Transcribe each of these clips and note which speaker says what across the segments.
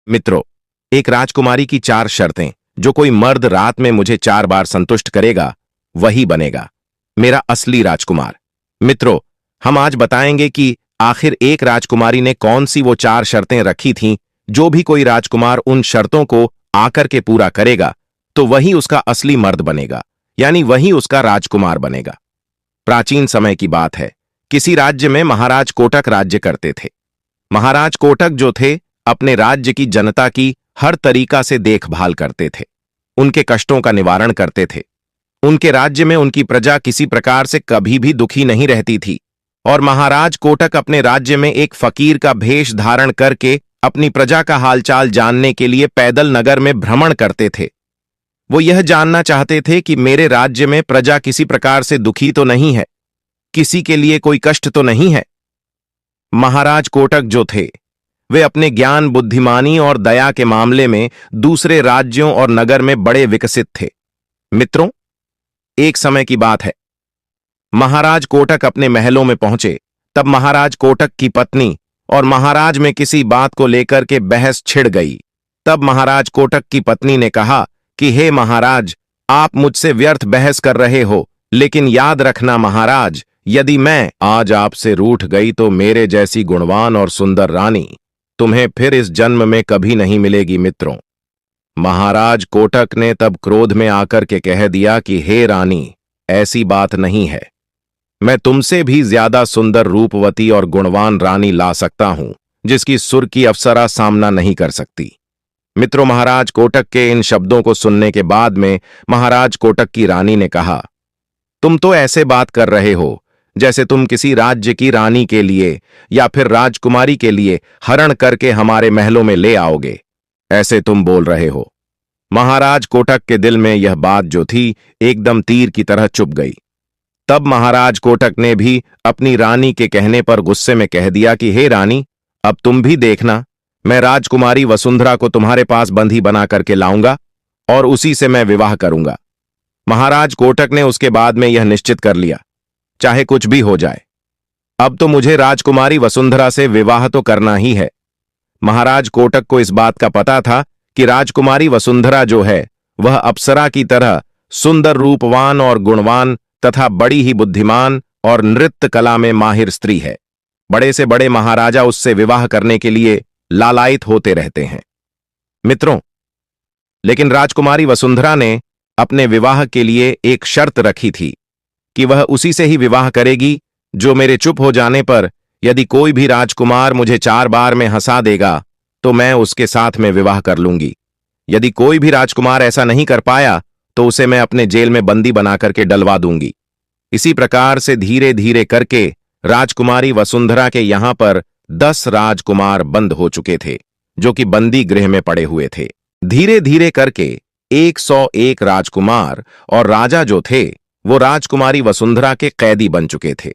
Speaker 1: मित्रों, एक राजकुमारी की 4 शर्तें जो कोई मर्द रात में मुझे 4 बार संतुष्ट करेगा वही बनेगा मेरा असली राजकुमार। मित्रों, हम आज बताएंगे कि आखिर एक राजकुमारी ने कौन सी वो 4 शर्तें रखी थीं। जो भी कोई राजकुमार उन शर्तों को आकर के पूरा करेगा तो वही उसका असली मर्द बनेगा, यानी वही उसका राजकुमार बनेगा। प्राचीन समय की बात है। किसी राज्य में महाराज कोटक राज्य करते थे। महाराज कोटक जो थे अपने राज्य की जनता की हर तरीका से देखभाल करते थे, उनके कष्टों का निवारण करते थे। उनके राज्य में उनकी प्रजा किसी प्रकार से कभी भी दुखी नहीं रहती थी और महाराज कोटक अपने राज्य में एक फकीर का भेष धारण करके अपनी प्रजा का हालचाल जानने के लिए पैदल नगर में भ्रमण करते थे। वो यह जानना चाहते थे कि मेरे राज्य में प्रजा किसी प्रकार से दुखी तो नहीं है, किसी के लिए कोई कष्ट तो नहीं है। महाराज कोटक जो थे वे अपने ज्ञान, बुद्धिमानी और दया के मामले में दूसरे राज्यों और नगर में बड़े विकसित थे। मित्रों, एक समय की बात है। महाराज कोटक अपने महलों में पहुंचे, तब महाराज कोटक की पत्नी और महाराज में किसी बात को लेकर के बहस छिड़ गई। तब महाराज कोटक की पत्नी ने कहा कि हे महाराज, आप मुझसे व्यर्थ बहस कर रहे हो, लेकिन याद रखना महाराज, यदि मैं आज आपसे रूठ गई तो मेरे जैसी गुणवान और सुंदर रानी तुम्हें फिर इस जन्म में कभी नहीं मिलेगी। मित्रों, महाराज कोटक ने तब क्रोध में आकर के कह दिया कि हे रानी, ऐसी बात नहीं है। मैं तुमसे भी ज्यादा सुंदर, रूपवती और गुणवान रानी ला सकता हूं, जिसकी सुर की अप्सरा सामना नहीं कर सकती। मित्रों, महाराज कोटक के इन शब्दों को सुनने के बाद में महाराज कोटक की रानी ने कहा, तुम तो ऐसे बात कर रहे हो जैसे तुम किसी राज्य की रानी के लिए या फिर राजकुमारी के लिए हरण करके हमारे महलों में ले आओगे, ऐसे तुम बोल रहे हो। महाराज कोटक के दिल में यह बात जो थी एकदम तीर की तरह चुभ गई। तब महाराज कोटक ने भी अपनी रानी के कहने पर गुस्से में कह दिया कि हे रानी, अब तुम भी देखना, मैं राजकुमारी वसुंधरा को तुम्हारे पास बंधी बना करके लाऊंगा और उसी से मैं विवाह करूंगा। महाराज कोटक ने उसके बाद में यह निश्चित कर लिया, चाहे कुछ भी हो जाए, अब तो मुझे राजकुमारी वसुंधरा से विवाह तो करना ही है। महाराज कोटक को इस बात का पता था कि राजकुमारी वसुंधरा जो है वह अप्सरा की तरह सुंदर, रूपवान और गुणवान तथा बड़ी ही बुद्धिमान और नृत्य कला में माहिर स्त्री है। बड़े से बड़े महाराजा उससे विवाह करने के लिए लालायित होते रहते हैं। मित्रों, लेकिन राजकुमारी वसुंधरा ने अपने विवाह के लिए एक शर्त रखी थी कि वह उसी से ही विवाह करेगी जो मेरे चुप हो जाने पर यदि कोई भी राजकुमार मुझे 4 बार में हंसा देगा तो मैं उसके साथ में विवाह कर लूंगी। यदि कोई भी राजकुमार ऐसा नहीं कर पाया तो उसे मैं अपने जेल में बंदी बना करके डलवा दूंगी। इसी प्रकार से धीरे धीरे करके राजकुमारी वसुंधरा के यहां पर 10 राजकुमार बंद हो चुके थे, जो कि बंदी गृह में पड़े हुए थे। धीरे धीरे करके 101 राजकुमार और राजा जो थे वो राजकुमारी वसुंधरा के कैदी बन चुके थे।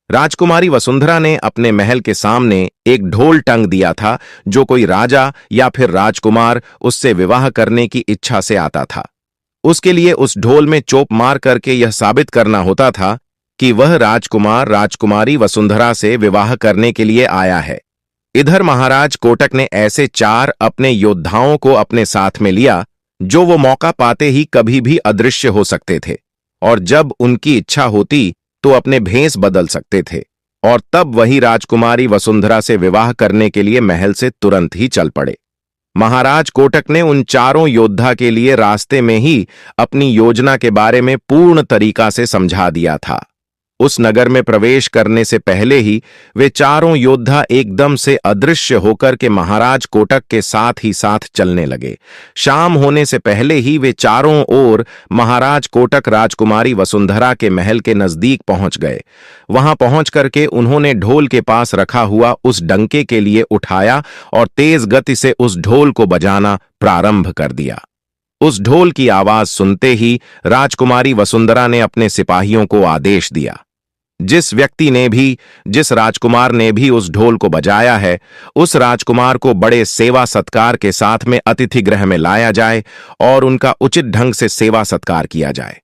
Speaker 1: राजकुमारी वसुंधरा ने अपने महल के सामने एक ढोल टंग दिया था, जो कोई राजा या फिर राजकुमार उससे विवाह करने की इच्छा से आता था, उसके लिए उस ढोल में चोप मार करके यह साबित करना होता था कि वह राजकुमार राजकुमारी वसुंधरा से विवाह करने के लिए आया है। इधर महाराज कोटक ने ऐसे 4 अपने योद्धाओं को अपने साथ में लिया, जो वो मौका पाते ही कभी भी अदृश्य हो सकते थे और जब उनकी इच्छा होती तो अपने भेष बदल सकते थे, और तब वही राजकुमारी वसुंधरा से विवाह करने के लिए महल से तुरंत ही चल पड़े। महाराज कोटक ने उन 4 योद्धा के लिए रास्ते में ही अपनी योजना के बारे में पूर्ण तरीका से समझा दिया था। उस नगर में प्रवेश करने से पहले ही वे 4 योद्धा एकदम से अदृश्य होकर के महाराज कोटक के साथ ही साथ चलने लगे। शाम होने से पहले ही वे चारों ओर महाराज कोटक राजकुमारी वसुंधरा के महल के नजदीक पहुंच गए। वहां पहुंच करके उन्होंने ढोल के पास रखा हुआ उस डंके के लिए उठाया और तेज गति से उस ढोल को बजाना प्रारंभ कर दिया। उस ढोल की आवाज सुनते ही राजकुमारी वसुंधरा ने अपने सिपाहियों को आदेश दिया, जिस व्यक्ति ने भी, जिस राजकुमार ने भी उस ढोल को बजाया है, उस राजकुमार को बड़े सेवा सत्कार के साथ में अतिथि गृह में लाया जाए और उनका उचित ढंग से सेवा सत्कार किया जाए।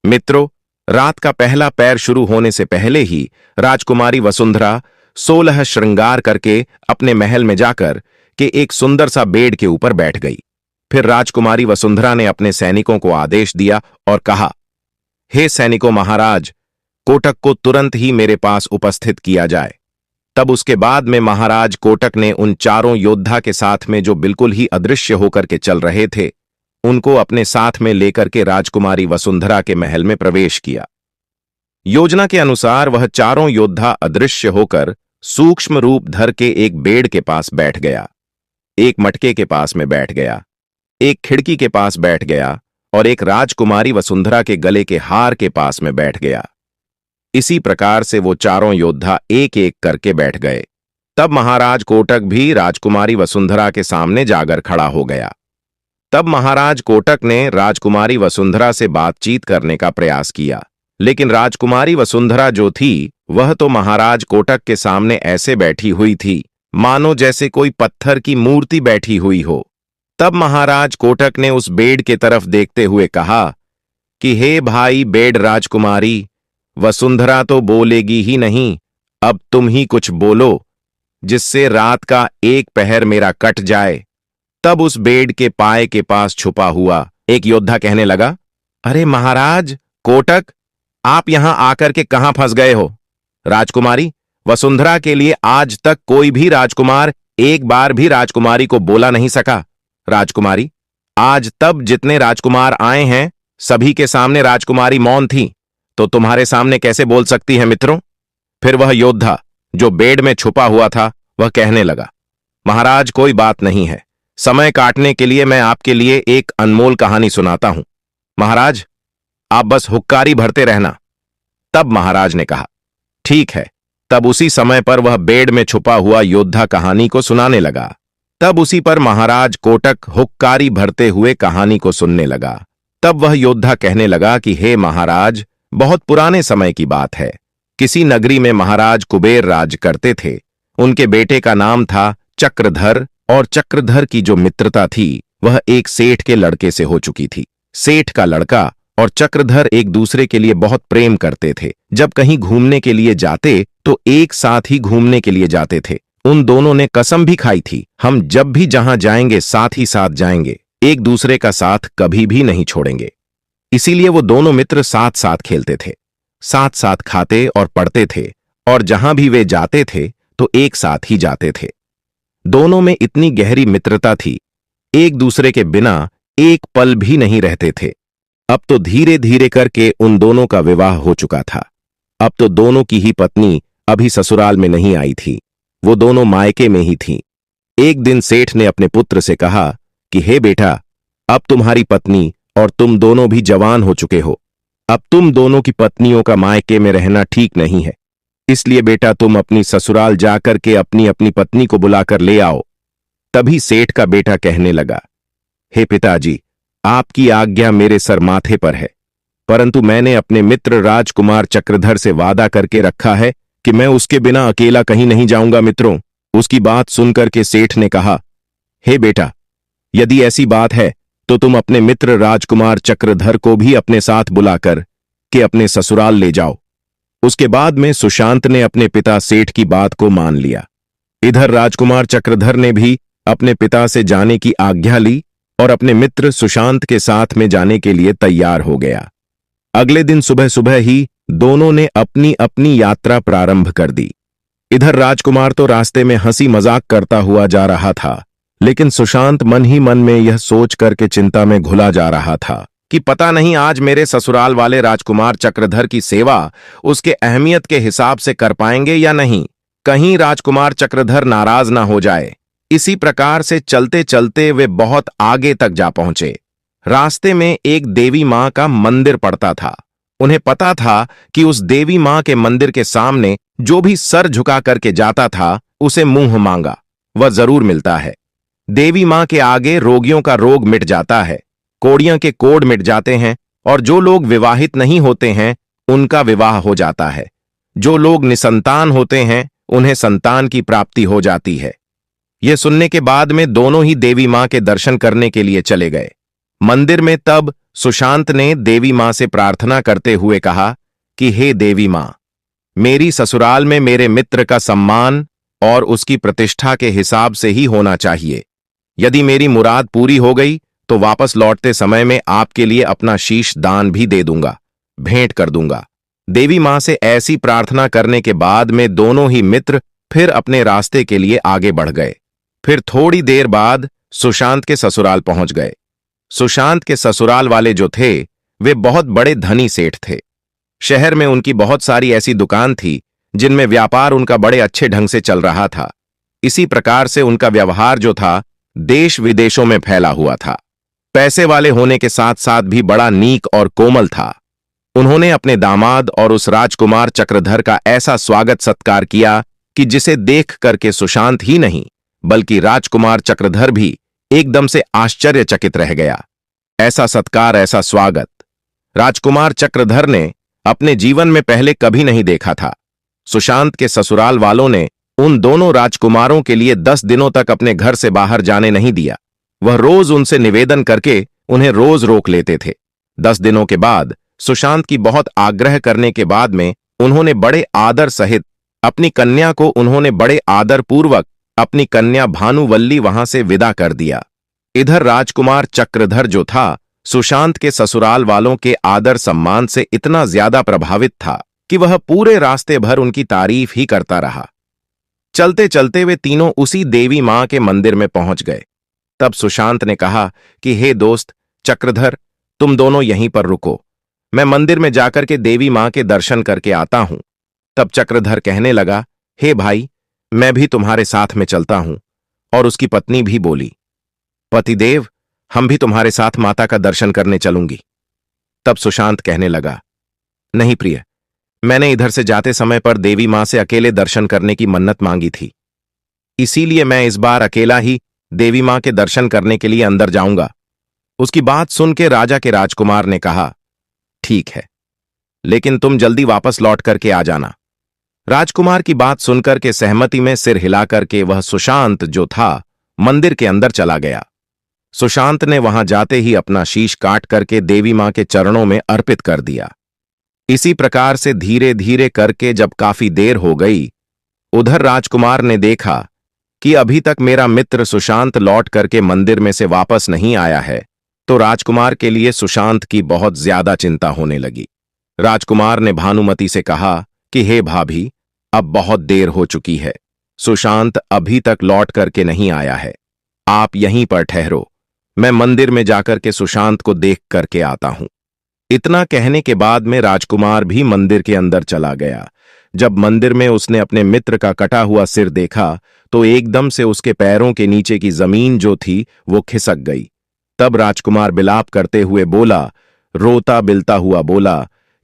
Speaker 1: मित्रों, रात का पहला पैर शुरू होने से पहले ही राजकुमारी वसुंधरा 16 श्रृंगार करके अपने महल में जाकर कि एक सुंदर सा बेड के ऊपर बैठ गई। फिर राजकुमारी वसुंधरा ने अपने सैनिकों को आदेश दिया और कहा, हे सैनिकों महाराज, कोटक को तुरंत ही मेरे पास उपस्थित किया जाए। तब उसके बाद में महाराज कोटक ने उन चारों योद्धा के साथ में, जो बिल्कुल ही अदृश्य होकर के चल रहे थे, उनको अपने साथ में लेकर के राजकुमारी वसुंधरा के महल में प्रवेश किया। योजना के अनुसार वह चारों योद्धा अदृश्य होकर सूक्ष्म रूप धर के एक बेड के पास बैठ गया, एक मटके के पास में बैठ गया, एक खिड़की के पास बैठ गया और एक राजकुमारी वसुंधरा के गले के हार के पास में बैठ गया। इसी प्रकार से वो चारों योद्धा एक एक करके बैठ गए। तब महाराज कोटक भी राजकुमारी वसुंधरा के सामने जाकर खड़ा हो गया। तब महाराज कोटक ने राजकुमारी वसुंधरा से बातचीत करने का प्रयास किया, लेकिन राजकुमारी वसुंधरा जो थी वह तो महाराज कोटक के सामने ऐसे बैठी हुई थी मानो जैसे कोई पत्थर की मूर्ति बैठी हुई हो। तब महाराज कोटक ने उस बेड के तरफ देखते हुए कहा कि हे भाई बेड राजकुमारी, वसुंधरा तो बोलेगी ही नहीं, अब तुम ही कुछ बोलो जिससे रात का एक पहर मेरा कट जाए। तब उस बेड के पाए के पास छुपा हुआ एक योद्धा कहने लगा, अरे महाराज कोटक, आप यहां आकर के कहां फंस गए हो? राजकुमारी वसुंधरा के लिए आज तक कोई भी राजकुमार एक बार भी राजकुमारी को बोला नहीं सका। राजकुमारी, आज तब जितने राजकुमार आए हैं सभी के सामने राजकुमारी मौन थी, तो तुम्हारे सामने कैसे बोल सकती है मित्रों? फिर वह योद्धा जो बेड में छुपा हुआ था वह कहने लगा, महाराज कोई बात नहीं है, समय काटने के लिए मैं आपके लिए एक अनमोल कहानी सुनाता हूं। महाराज आप बस हुक्कारी भरते रहना। तब महाराज ने कहा, ठीक है। तब उसी समय पर वह बेड में छुपा हुआ योद्धा कहानी को सुनाने लगा। तब उसी पर महाराज कोटक हुक्कारी भरते हुए कहानी को सुनने लगा। तब वह योद्धा कहने लगा कि हे महाराज, बहुत पुराने समय की बात है। किसी नगरी में महाराज कुबेर राज करते थे। उनके बेटे का नाम था चक्रधर, और चक्रधर की जो मित्रता थी वह एक सेठ के लड़के से हो चुकी थी। सेठ का लड़का और चक्रधर एक दूसरे के लिए बहुत प्रेम करते थे। जब कहीं घूमने के लिए जाते तो एक साथ ही घूमने के लिए जाते थे। उन दोनों ने कसम भी खाई थी, हम जब भी जहां जाएंगे साथ ही साथ जाएंगे, एक दूसरे का साथ कभी भी नहीं छोड़ेंगे। इसीलिए वो दोनों मित्र साथ साथ खेलते थे, साथ साथ खाते और पढ़ते थे, और जहां भी वे जाते थे तो एक साथ ही जाते थे। दोनों में इतनी गहरी मित्रता थी, एक दूसरे के बिना एक पल भी नहीं रहते थे। अब तो धीरे धीरे करके उन दोनों का विवाह हो चुका था। अब तो दोनों की ही पत्नी अभी ससुराल में नहीं आई थी, वो दोनों मायके में ही थीं। एक दिन सेठ ने अपने पुत्र से कहा कि हे बेटा, अब तुम्हारी पत्नी और तुम दोनों भी जवान हो चुके हो। अब तुम दोनों की पत्नियों का मायके में रहना ठीक नहीं है, इसलिए बेटा तुम अपनी ससुराल जाकर के अपनी अपनी पत्नी को बुलाकर ले आओ। तभी सेठ का बेटा कहने लगा, हे पिताजी, आपकी आज्ञा मेरे सर माथे पर है, परंतु मैंने अपने मित्र राजकुमार चक्रधर से वादा करके रखा है कि मैं उसके बिना अकेला कहीं नहीं जाऊंगा। मित्रों, उसकी बात सुनकर के सेठ ने कहा, हे बेटा, यदि ऐसी बात है तो तुम अपने मित्र राजकुमार चक्रधर को भी अपने साथ बुलाकर के अपने ससुराल ले जाओ। उसके बाद में सुशांत ने अपने पिता सेठ की बात को मान लिया। इधर राजकुमार चक्रधर ने भी अपने पिता से जाने की आज्ञा ली और अपने मित्र सुशांत के साथ में जाने के लिए तैयार हो गया। अगले दिन सुबह सुबह ही दोनों ने अपनी अपनी यात्रा प्रारंभ कर दी। इधर राजकुमार तो रास्ते में हंसी मजाक करता हुआ जा रहा था, लेकिन सुशांत मन ही मन में यह सोच करके चिंता में घुला जा रहा था कि पता नहीं आज मेरे ससुराल वाले राजकुमार चक्रधर की सेवा उसके अहमियत के हिसाब से कर पाएंगे या नहीं, कहीं राजकुमार चक्रधर नाराज ना हो जाए। इसी प्रकार से चलते चलते वे बहुत आगे तक जा पहुंचे। रास्ते में एक देवी मां का मंदिर पड़ता था। उन्हें पता था कि उस देवी मां के मंदिर के सामने जो भी सर झुका करके जाता था उसे मुंह मांगा वह जरूर मिलता है। देवी मां के आगे रोगियों का रोग मिट जाता है, कोड़ियों के कोड़ मिट जाते हैं, और जो लोग विवाहित नहीं होते हैं उनका विवाह हो जाता है। जो लोग निसंतान होते हैं उन्हें संतान की प्राप्ति हो जाती है। यह सुनने के बाद में दोनों ही देवी मां के दर्शन करने के लिए चले गए। मंदिर में तब सुशांत ने देवी मां से प्रार्थना करते हुए कहा कि हे देवी मां, मेरी ससुराल में मेरे मित्र का सम्मान और उसकी प्रतिष्ठा के हिसाब से ही होना चाहिए। यदि मेरी मुराद पूरी हो गई तो वापस लौटते समय में आपके लिए अपना शीश दान भी दे दूंगा, भेंट कर दूंगा। देवी मां से ऐसी प्रार्थना करने के बाद में दोनों ही मित्र फिर अपने रास्ते के लिए आगे बढ़ गए। फिर थोड़ी देर बाद सुशांत के ससुराल पहुंच गए। सुशांत के ससुराल वाले जो थे वे बहुत बड़े धनी सेठ थे। शहर में उनकी बहुत सारी ऐसी दुकान थी जिनमें व्यापार उनका बड़े अच्छे ढंग से चल रहा था। इसी प्रकार से उनका व्यवहार जो था देश विदेशों में फैला हुआ था। पैसे वाले होने के साथ साथ भी बड़ा नीक और कोमल था। उन्होंने अपने दामाद और उस राजकुमार चक्रधर का ऐसा स्वागत सत्कार किया कि जिसे देख करके सुशांत ही नहीं बल्कि राजकुमार चक्रधर भी एकदम से आश्चर्यचकित रह गया। ऐसा सत्कार, ऐसा स्वागत राजकुमार चक्रधर ने अपने जीवन में पहले कभी नहीं देखा था। सुशांत के ससुराल वालों ने उन दोनों राजकुमारों के लिए 10 दिनों तक अपने घर से बाहर जाने नहीं दिया। वह रोज उनसे निवेदन करके उन्हें रोज रोक लेते थे। 10 दिनों के बाद सुशांत की बहुत आग्रह करने के बाद में उन्होंने बड़े आदर सहित अपनी कन्या को बड़े आदर पूर्वक अपनी कन्या भानुवल्ली वहां से विदा कर दिया। इधर राजकुमार चक्रधर जो था सुशांत के ससुराल वालों के आदर सम्मान से इतना ज्यादा प्रभावित था कि वह पूरे रास्ते भर उनकी तारीफ ही करता रहा। चलते चलते वे तीनों उसी देवी मां के मंदिर में पहुंच गए। तब सुशांत ने कहा कि हे दोस्त चक्रधर, तुम दोनों यहीं पर रुको, मैं मंदिर में जाकर के देवी मां के दर्शन करके आता हूं। तब चक्रधर कहने लगा, हे भाई, मैं भी तुम्हारे साथ में चलता हूं। और उसकी पत्नी भी बोली, पतिदेव, हम भी तुम्हारे साथ माता का दर्शन करने चलूंगी। तब सुशांत कहने लगा, नहीं प्रिय, मैंने इधर से जाते समय पर देवी मां से अकेले दर्शन करने की मन्नत मांगी थी, इसीलिए मैं इस बार अकेला ही देवी मां के दर्शन करने के लिए अंदर जाऊंगा। उसकी बात सुन के राजा के राजकुमार ने कहा, ठीक है, लेकिन तुम जल्दी वापस लौट करके आ जाना। राजकुमार की बात सुनकर के सहमति में सिर हिलाकर के वह सुशांत जो था मंदिर के अंदर चला गया। सुशांत ने वहां जाते ही अपना शीश काट करके देवी मां के चरणों में अर्पित कर दिया। इसी प्रकार से धीरे धीरे करके जब काफी देर हो गई, उधर राजकुमार ने देखा कि अभी तक मेरा मित्र सुशांत लौट करके मंदिर में से वापस नहीं आया है, तो राजकुमार के लिए सुशांत की बहुत ज्यादा चिंता होने लगी। राजकुमार ने भानुमति से कहा कि हे भाभी, अब बहुत देर हो चुकी है, सुशांत अभी तक लौट करके नहीं आया है, आप यहीं पर ठहरो, मैं मंदिर में जाकर के सुशांत को देख करके आता हूं। इतना कहने के बाद में राजकुमार भी मंदिर के अंदर चला गया। जब मंदिर में उसने अपने मित्र का कटा हुआ सिर देखा तो एकदम से उसके पैरों के नीचे की जमीन जो थी वो खिसक गई। तब राजकुमार बिलाप करते हुए बोला, रोता बिलता हुआ बोला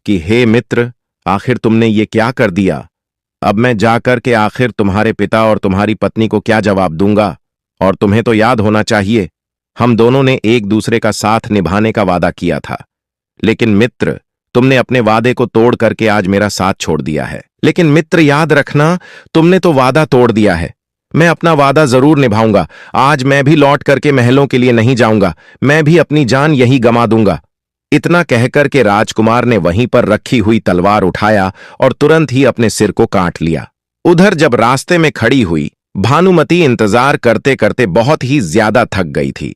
Speaker 1: कि हे मित्र, आखिर तुमने ये क्या कर दिया? अब मैं जाकर के आखिर तुम्हारे पिता और तुम्हारी पत्नी को क्या जवाब दूंगा? और तुम्हें तो याद होना चाहिए, हम दोनों ने एक दूसरे का साथ निभाने का वादा किया था, लेकिन मित्र, तुमने अपने वादे को तोड़ करके आज मेरा साथ छोड़ दिया है। लेकिन मित्र, याद रखना, तुमने तो वादा तोड़ दिया है, मैं अपना वादा जरूर निभाऊंगा। आज मैं भी लौट करके महलों के लिए नहीं जाऊंगा, मैं भी अपनी जान यही गंवा दूंगा। इतना कहकर के राजकुमार ने वहीं पर रखी हुई तलवार उठाया और तुरंत ही अपने सिर को काट लिया। उधर जब रास्ते में खड़ी हुई भानुमति इंतजार करते करते बहुत ही ज्यादा थक गई थी।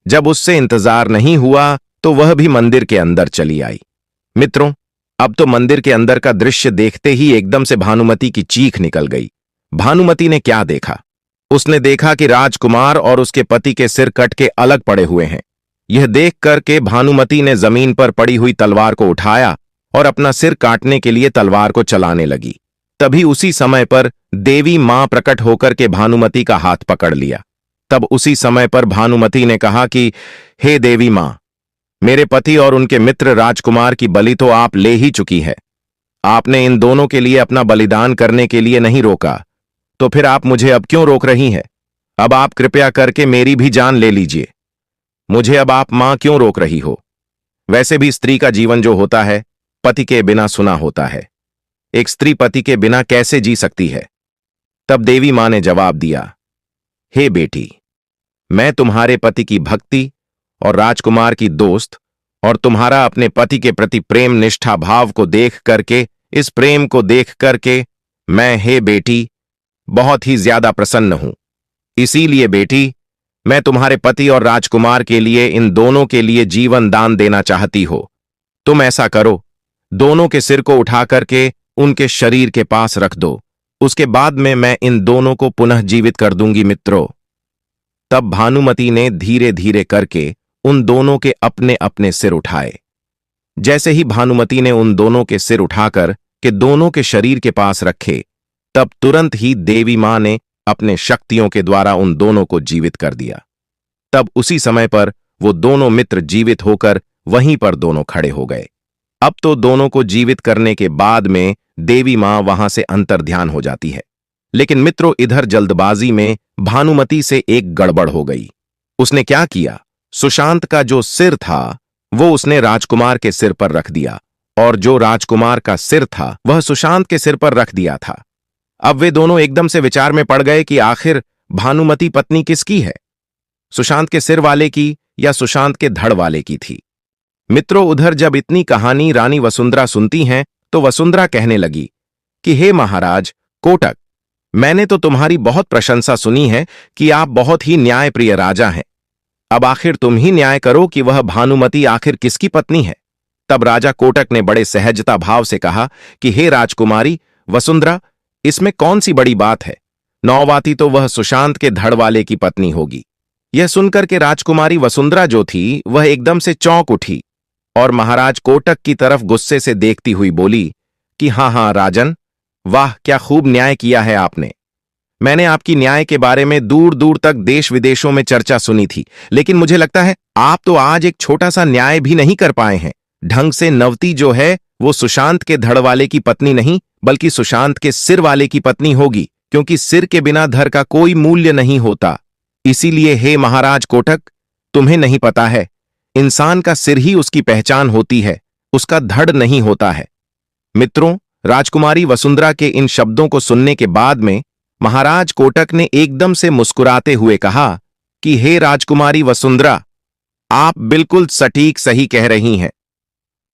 Speaker 1: जब उससे इंतजार नहीं हुआ तो वह भी मंदिर के अंदर चली आई। मित्रों, अब तो मंदिर के अंदर का दृश्य देखते ही एकदम से भानुमति की चीख निकल गई। भानुमति ने क्या देखा? उसने देखा कि राजकुमार और उसके पति के सिर कट के अलग पड़े हुए हैं। यह देख करके भानुमति ने जमीन पर पड़ी हुई तलवार को उठाया और अपना सिर काटने के लिए तलवार को चलाने लगी। तभी उसी समय पर देवी मां प्रकट होकर के भानुमति का हाथ पकड़ लिया। तब उसी समय पर भानुमति ने कहा कि हे देवी मां, मेरे पति और उनके मित्र राजकुमार की बलि तो आप ले ही चुकी है। आपने इन दोनों के लिए अपना बलिदान करने के लिए नहीं रोका, तो फिर आप मुझे अब क्यों रोक रही हैं? अब आप कृपया करके मेरी भी जान ले लीजिए। मुझे अब आप मां क्यों रोक रही हो? वैसे भी स्त्री का जीवन जो होता है पति के बिना सुना होता है। एक स्त्री पति के बिना कैसे जी सकती है? तब देवी मां ने जवाब दिया, हे बेटी, मैं तुम्हारे पति की भक्ति और राजकुमार की दोस्त और तुम्हारा अपने पति के प्रति प्रेम निष्ठा भाव को देख करके, इस प्रेम को देख करके मैं, हे बेटी, बहुत ही ज्यादा प्रसन्न हूं। इसीलिए बेटी, मैं तुम्हारे पति और राजकुमार के लिए, इन दोनों के लिए जीवन दान देना चाहती हो। तुम ऐसा करो, दोनों के सिर को उठा करके उनके शरीर के पास रख दो। उसके बाद में मैं इन दोनों को पुनः जीवित कर दूंगी मित्रों। तब भानुमति ने धीरे धीरे करके उन दोनों के अपने अपने सिर उठाए। जैसे ही भानुमति ने उन दोनों के सिर उठाकर के दोनों के शरीर के पास रखे, तब तुरंत ही देवी मां ने अपने शक्तियों के द्वारा उन दोनों को जीवित कर दिया। तब उसी समय पर वो दोनों मित्र जीवित होकर वहीं पर दोनों खड़े हो गए। अब तो दोनों को जीवित करने के बाद में देवी मां वहां से अंतर्ध्यान हो जाती है। लेकिन मित्रों, इधर जल्दबाजी में भानुमति से एक गड़बड़ हो गई। उसने क्या किया, सुशांत का जो सिर था वो उसने राजकुमार के सिर पर रख दिया, और जो राजकुमार का सिर था वह सुशांत के सिर पर रख दिया था। अब वे दोनों एकदम से विचार में पड़ गए कि आखिर भानुमति पत्नी किसकी है, सुशांत के सिर वाले की या सुशांत के धड़ वाले की थी। मित्रों, उधर जब इतनी कहानी रानी वसुंधरा सुनती हैं तो वसुंधरा कहने लगी कि हे महाराज कोटक, मैंने तो तुम्हारी बहुत प्रशंसा सुनी है कि आप बहुत ही न्यायप्रिय राजा हैं। अब आखिर तुम ही न्याय करो कि वह भानुमति आखिर किसकी पत्नी है। तब राजा कोटक ने बड़े सहजता भाव से कहा कि हे राजकुमारी वसुंधरा, इसमें कौन सी बड़ी बात है, नौवाती तो वह सुशांत के धड़ वाले की पत्नी होगी। यह सुनकर के राजकुमारी वसुंधरा जो थी वह एकदम से चौंक उठी और महाराज कोटक की तरफ गुस्से से देखती हुई बोली कि हाँ हाँ राजन, वाह क्या खूब न्याय किया है आपने। मैंने आपकी न्याय के बारे में दूर दूर तक देश विदेशों में चर्चा सुनी थी, लेकिन मुझे लगता है आप तो आज एक छोटा सा न्याय भी नहीं कर पाए हैं। ढंग से नवती जो है वो सुशांत के धड़ वाले की पत्नी नहीं बल्कि सुशांत के सिर वाले की पत्नी होगी, क्योंकि सिर के बिना धड़ का कोई मूल्य नहीं होता। इसीलिए हे महाराज कोटक, तुम्हें नहीं पता है, इंसान का सिर ही उसकी पहचान होती है, उसका धड़ नहीं होता है। मित्रों, राजकुमारी वसुंधरा के इन शब्दों को सुनने के बाद में महाराज कोटक ने एकदम से मुस्कुराते हुए कहा कि हे राजकुमारी वसुंधरा, आप बिल्कुल सटीक सही कह रही हैं।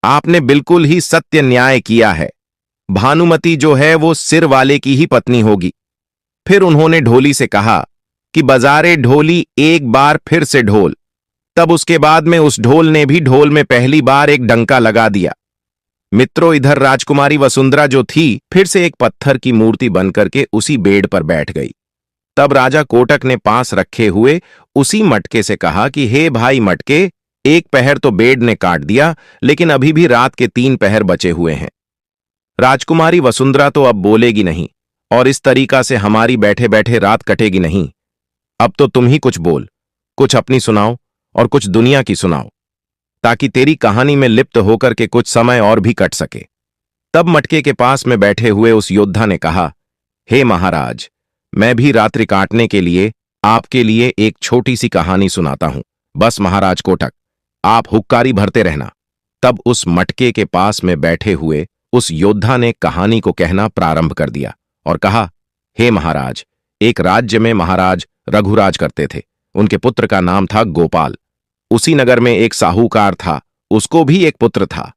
Speaker 1: आपने बिल्कुल ही सत्य न्याय किया है। भानुमति जो है वो सिर वाले की ही पत्नी होगी। फिर उन्होंने ढोली से कहा कि बजारे ढोली एक बार फिर से ढोल। तब उसके बाद में उस ढोल ने भी ढोल में पहली बार एक डंका लगा दिया। मित्रों, इधर राजकुमारी वसुंधरा जो थी फिर से एक पत्थर की मूर्ति बनकर के उसी बेड पर बैठ गई। तब राजा कोटक ने पास रखे हुए उसी मटके से कहा कि हे भाई मटके, एक पहर तो बेड ने काट दिया, लेकिन अभी भी रात के 3 पहर बचे हुए हैं। राजकुमारी वसुंधरा तो अब बोलेगी नहीं और इस तरीका से हमारी बैठे बैठे रात कटेगी नहीं। अब तो तुम ही कुछ बोल, कुछ अपनी सुनाओ और कुछ दुनिया की सुनाओ, ताकि तेरी कहानी में लिप्त होकर के कुछ समय और भी कट सके। तब मटके के पास में बैठे हुए उस योद्धा ने कहा, हे महाराज, मैं भी रात्रि काटने के लिए आपके लिए एक छोटी सी कहानी सुनाता हूं। बस महाराज कोटक, आप हुक्कारी भरते रहना। तब उस मटके के पास में बैठे हुए उस योद्धा ने कहानी को कहना प्रारंभ कर दिया और कहा, हे महाराज, एक राज्य में महाराज रघुराज करते थे। उनके पुत्र का नाम था गोपाल। उसी नगर में एक साहूकार था, उसको भी एक पुत्र था।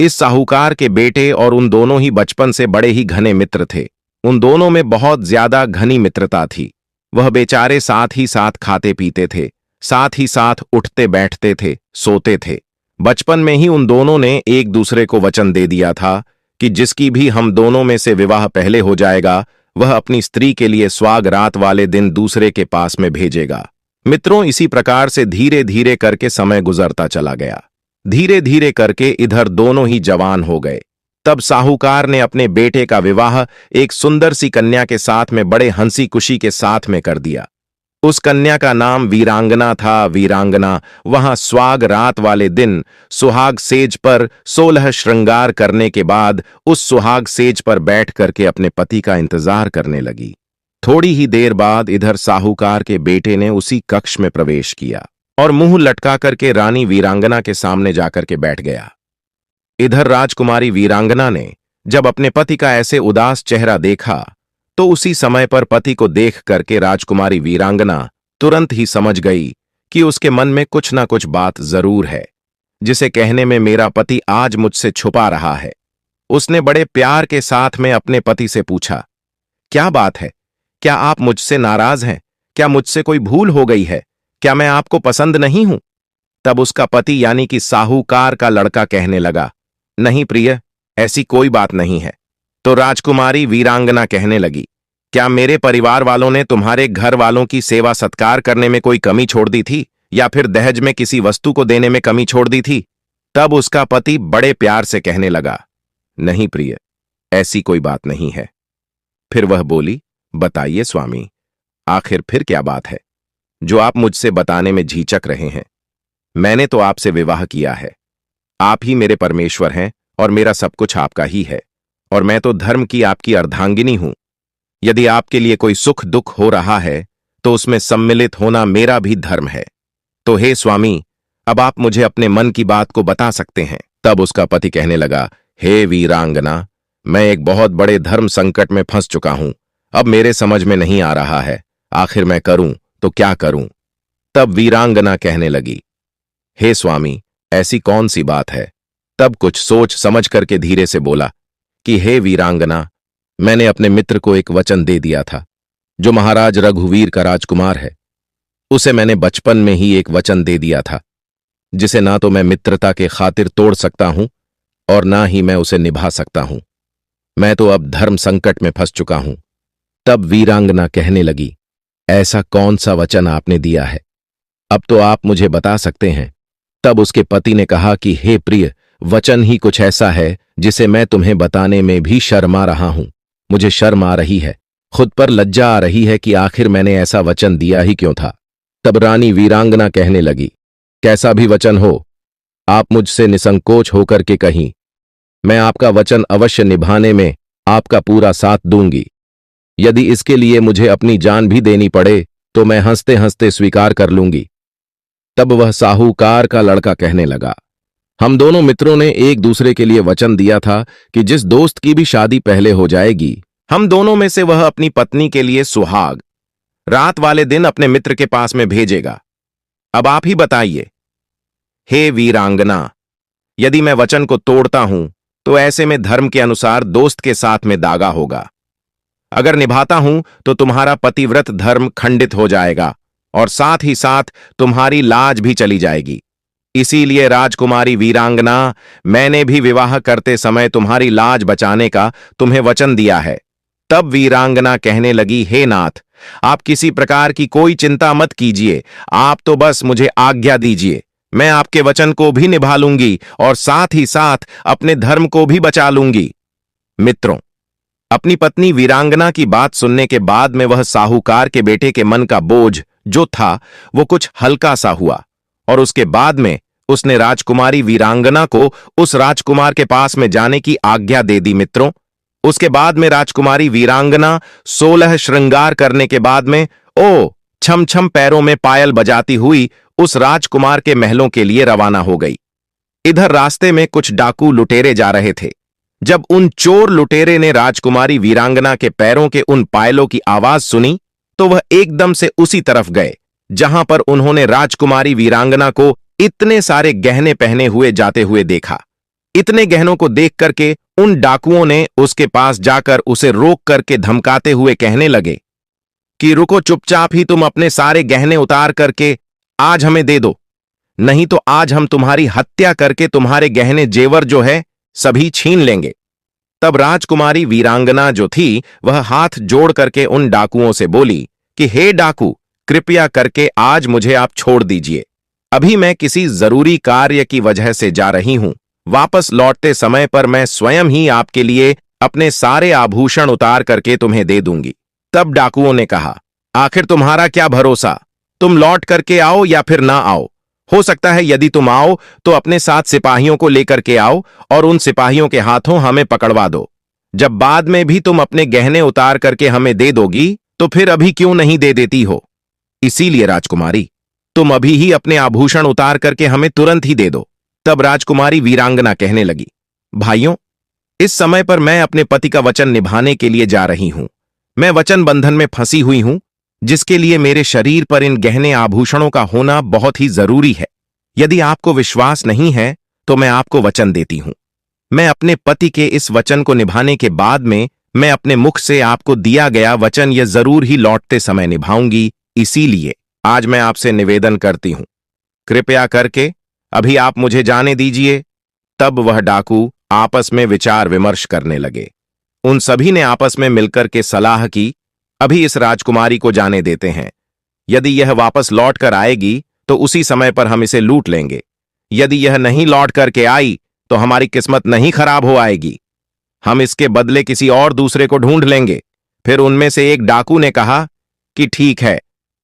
Speaker 1: इस साहूकार के बेटे और उन दोनों ही बचपन से बड़े ही घने मित्र थे। उन दोनों में बहुत ज्यादा घनी मित्रता थी। वह बेचारे साथ ही साथ खाते पीते थे, साथ ही साथ उठते बैठते थे, सोते थे। बचपन में ही उन दोनों ने एक दूसरे को वचन दे दिया था कि जिसकी भी हम दोनों में से विवाह पहले हो जाएगा, वह अपनी स्त्री के लिए स्वाग रात वाले दिन दूसरे के पास में भेजेगा। मित्रों, इसी प्रकार से धीरे धीरे करके समय गुजरता चला गया। धीरे धीरे करके इधर दोनों ही जवान हो गए। तब साहूकार ने अपने बेटे का विवाह एक सुंदर सी कन्या के साथ में बड़े हंसी खुशी के साथ में कर दिया। उस कन्या का नाम वीरांगना था। वीरांगना वहां स्वाग रात वाले दिन सुहाग सेज पर 16 श्रृंगार करने के बाद उस सुहाग सेज पर बैठ करके अपने पति का इंतजार करने लगी। थोड़ी ही देर बाद इधर साहूकार के बेटे ने उसी कक्ष में प्रवेश किया और मुंह लटका करके रानी वीरांगना के सामने जाकर के बैठ गया। इधर राजकुमारी वीरांगना ने जब अपने पति का ऐसे उदास चेहरा देखा तो उसी समय पर पति को देख करके राजकुमारी वीरांगना तुरंत ही समझ गई कि उसके मन में कुछ ना कुछ बात जरूर है, जिसे कहने में मेरा पति आज मुझसे छुपा रहा है। उसने बड़े प्यार के साथ में अपने पति से पूछा, क्या बात है, क्या आप मुझसे नाराज हैं? क्या मुझसे कोई भूल हो गई है? क्या मैं आपको पसंद नहीं हूं? तब उसका पति यानी कि साहूकार का लड़का कहने लगा, नहीं प्रिय, ऐसी कोई बात नहीं है। तो राजकुमारी वीरांगना कहने लगी, क्या मेरे परिवार वालों ने तुम्हारे घर वालों की सेवा सत्कार करने में कोई कमी छोड़ दी थी, या फिर दहेज में किसी वस्तु को देने में कमी छोड़ दी थी? तब उसका पति बड़े प्यार से कहने लगा, नहीं प्रिय, ऐसी कोई बात नहीं है। फिर वह बोली, बताइए स्वामी, आखिर फिर क्या बात है जो आप मुझसे बताने में झिझक रहे हैं? मैंने तो आपसे विवाह किया है। आप ही मेरे परमेश्वर हैं और मेरा सब कुछ आपका ही है, और मैं तो धर्म की आपकी अर्धांगिनी हूं। यदि आपके लिए कोई सुख दुख हो रहा है तो उसमें सम्मिलित होना मेरा भी धर्म है। तो हे स्वामी, अब आप मुझे अपने मन की बात को बता सकते हैं। तब उसका पति कहने लगा, हे वीरांगना, मैं एक बहुत बड़े धर्म संकट में फंस चुका हूं। अब मेरे समझ में नहीं आ रहा है, आखिर मैं करूं तो क्या करूं? तब वीरांगना कहने लगी, हे स्वामी, ऐसी कौन सी बात है? तब कुछ सोच समझ करके धीरे से बोला कि हे वीरांगना, मैंने अपने मित्र को एक वचन दे दिया था, जो महाराज रघुवीर का राजकुमार है। उसे मैंने बचपन में ही एक वचन दे दिया था, जिसे ना तो मैं मित्रता के खातिर तोड़ सकता हूं और ना ही मैं उसे निभा सकता हूं। मैं तो अब धर्म संकट में फंस चुका हूं। तब वीरांगना कहने लगी, ऐसा कौन सा वचन आपने दिया है? अब तो आप मुझे बता सकते हैं। तब उसके पति ने कहा कि हे प्रिय, वचन ही कुछ ऐसा है जिसे मैं तुम्हें बताने में भी शर्मा रहा हूं। मुझे शर्म आ रही है, खुद पर लज्जा आ रही है कि आखिर मैंने ऐसा वचन दिया ही क्यों था। तब रानी वीरांगना कहने लगी, कैसा भी वचन हो, आप मुझसे निसंकोच होकर के कहीं, मैं आपका वचन अवश्य निभाने में आपका पूरा साथ दूंगी। यदि इसके लिए मुझे अपनी जान भी देनी पड़े तो मैं हंसते हंसते स्वीकार कर लूंगी। तब वह साहूकार का लड़का कहने लगा, हम दोनों मित्रों ने एक दूसरे के लिए वचन दिया था कि जिस दोस्त की भी शादी पहले हो जाएगी, हम दोनों में से वह अपनी पत्नी के लिए सुहाग रात वाले दिन अपने मित्र के पास में भेजेगा। अब आप ही बताइए, हे वीरांगना, यदि मैं वचन को तोड़ता हूं तो ऐसे में धर्म के अनुसार दोस्त के साथ में दागा होगा। अगर निभाता हूं तो तुम्हारा पतिव्रत धर्म खंडित हो जाएगा और साथ ही साथ तुम्हारी लाज भी चली जाएगी। इसीलिए राजकुमारी वीरांगना, मैंने भी विवाह करते समय तुम्हारी लाज बचाने का तुम्हें वचन दिया है। तब वीरांगना कहने लगी, हे नाथ, आप किसी प्रकार की कोई चिंता मत कीजिए, आप तो बस मुझे आज्ञा दीजिए। मैं आपके वचन को भी निभा लूंगी और साथ ही साथ अपने धर्म को भी बचा लूंगी। मित्रों, अपनी पत्नी वीरांगना की बात सुनने के बाद में वह साहूकार के बेटे के मन का बोझ जो था वो कुछ हल्का सा हुआ, और उसके बाद में उसने राजकुमारी वीरांगना को उस राजकुमार के पास में जाने की आज्ञा दे दी। मित्रों, उसके बाद में राजकुमारी वीरांगना 16 श्रृंगार करने के बाद में छम छम पैरों में पायल बजाती हुई उस राजकुमार के महलों के लिए रवाना हो गई। इधर रास्ते में कुछ डाकू लुटेरे जा रहे थे। जब उन चोर लुटेरे ने राजकुमारी वीरांगना के पैरों के उन पायलों की आवाज सुनी तो वह एकदम से उसी तरफ गए जहां पर उन्होंने राजकुमारी वीरांगना को इतने सारे गहने पहने हुए जाते हुए देखा। इतने गहनों को देख करके उन डाकुओं ने उसके पास जाकर उसे रोक करके धमकाते हुए कहने लगे कि रुको, चुपचाप ही तुम अपने सारे गहने उतार करके आज हमें दे दो, नहीं तो आज हम तुम्हारी हत्या करके तुम्हारे गहने जेवर जो है सभी छीन लेंगे। तब राजकुमारी वीरांगना जो थी वह हाथ जोड़ करके उन डाकुओं से बोली कि हे डाकू, कृपया करके आज मुझे आप छोड़ दीजिए। अभी मैं किसी जरूरी कार्य की वजह से जा रही हूं। वापस लौटते समय पर मैं स्वयं ही आपके लिए अपने सारे आभूषण उतार करके तुम्हें दे दूंगी। तब डाकुओं ने कहा, आखिर तुम्हारा क्या भरोसा, तुम लौट करके आओ या फिर ना आओ। हो सकता है यदि तुम आओ तो अपने साथ सिपाहियों को लेकर के आओ और उन सिपाहियों के हाथों हमें पकड़वा दो। जब बाद में भी तुम अपने गहने उतार करके हमें दे दोगी तो फिर अभी क्यों नहीं दे देती हो? इसीलिए राजकुमारी, तुम अभी ही अपने आभूषण उतार करके हमें तुरंत ही दे दो। तब राजकुमारी वीरांगना कहने लगी, भाइयों, इस समय पर मैं अपने पति का वचन निभाने के लिए जा रही हूं। मैं वचन बंधन में फंसी हुई हूं, जिसके लिए मेरे शरीर पर इन गहने आभूषणों का होना बहुत ही जरूरी है। यदि आपको विश्वास नहीं है तो मैं आपको वचन देती हूं। मैं अपने पति के इस वचन को निभाने के बाद में मैं अपने मुख से आपको दिया गया वचन यह जरूर ही लौटते समय निभाऊंगी, इसीलिए आज मैं आपसे निवेदन करती हूं, कृपया करके अभी आप मुझे जाने दीजिए। तब वह डाकू आपस में विचार विमर्श करने लगे। उन सभी ने आपस में मिलकर के सलाह की, अभी इस राजकुमारी को जाने देते हैं। यदि यह वापस लौट कर आएगी तो उसी समय पर हम इसे लूट लेंगे। यदि यह नहीं लौट करके आई तो हमारी किस्मत नहीं खराब हो आएगी। हम इसके बदले किसी और दूसरे को ढूंढ लेंगे। फिर उनमें से एक डाकू ने कहा कि ठीक है,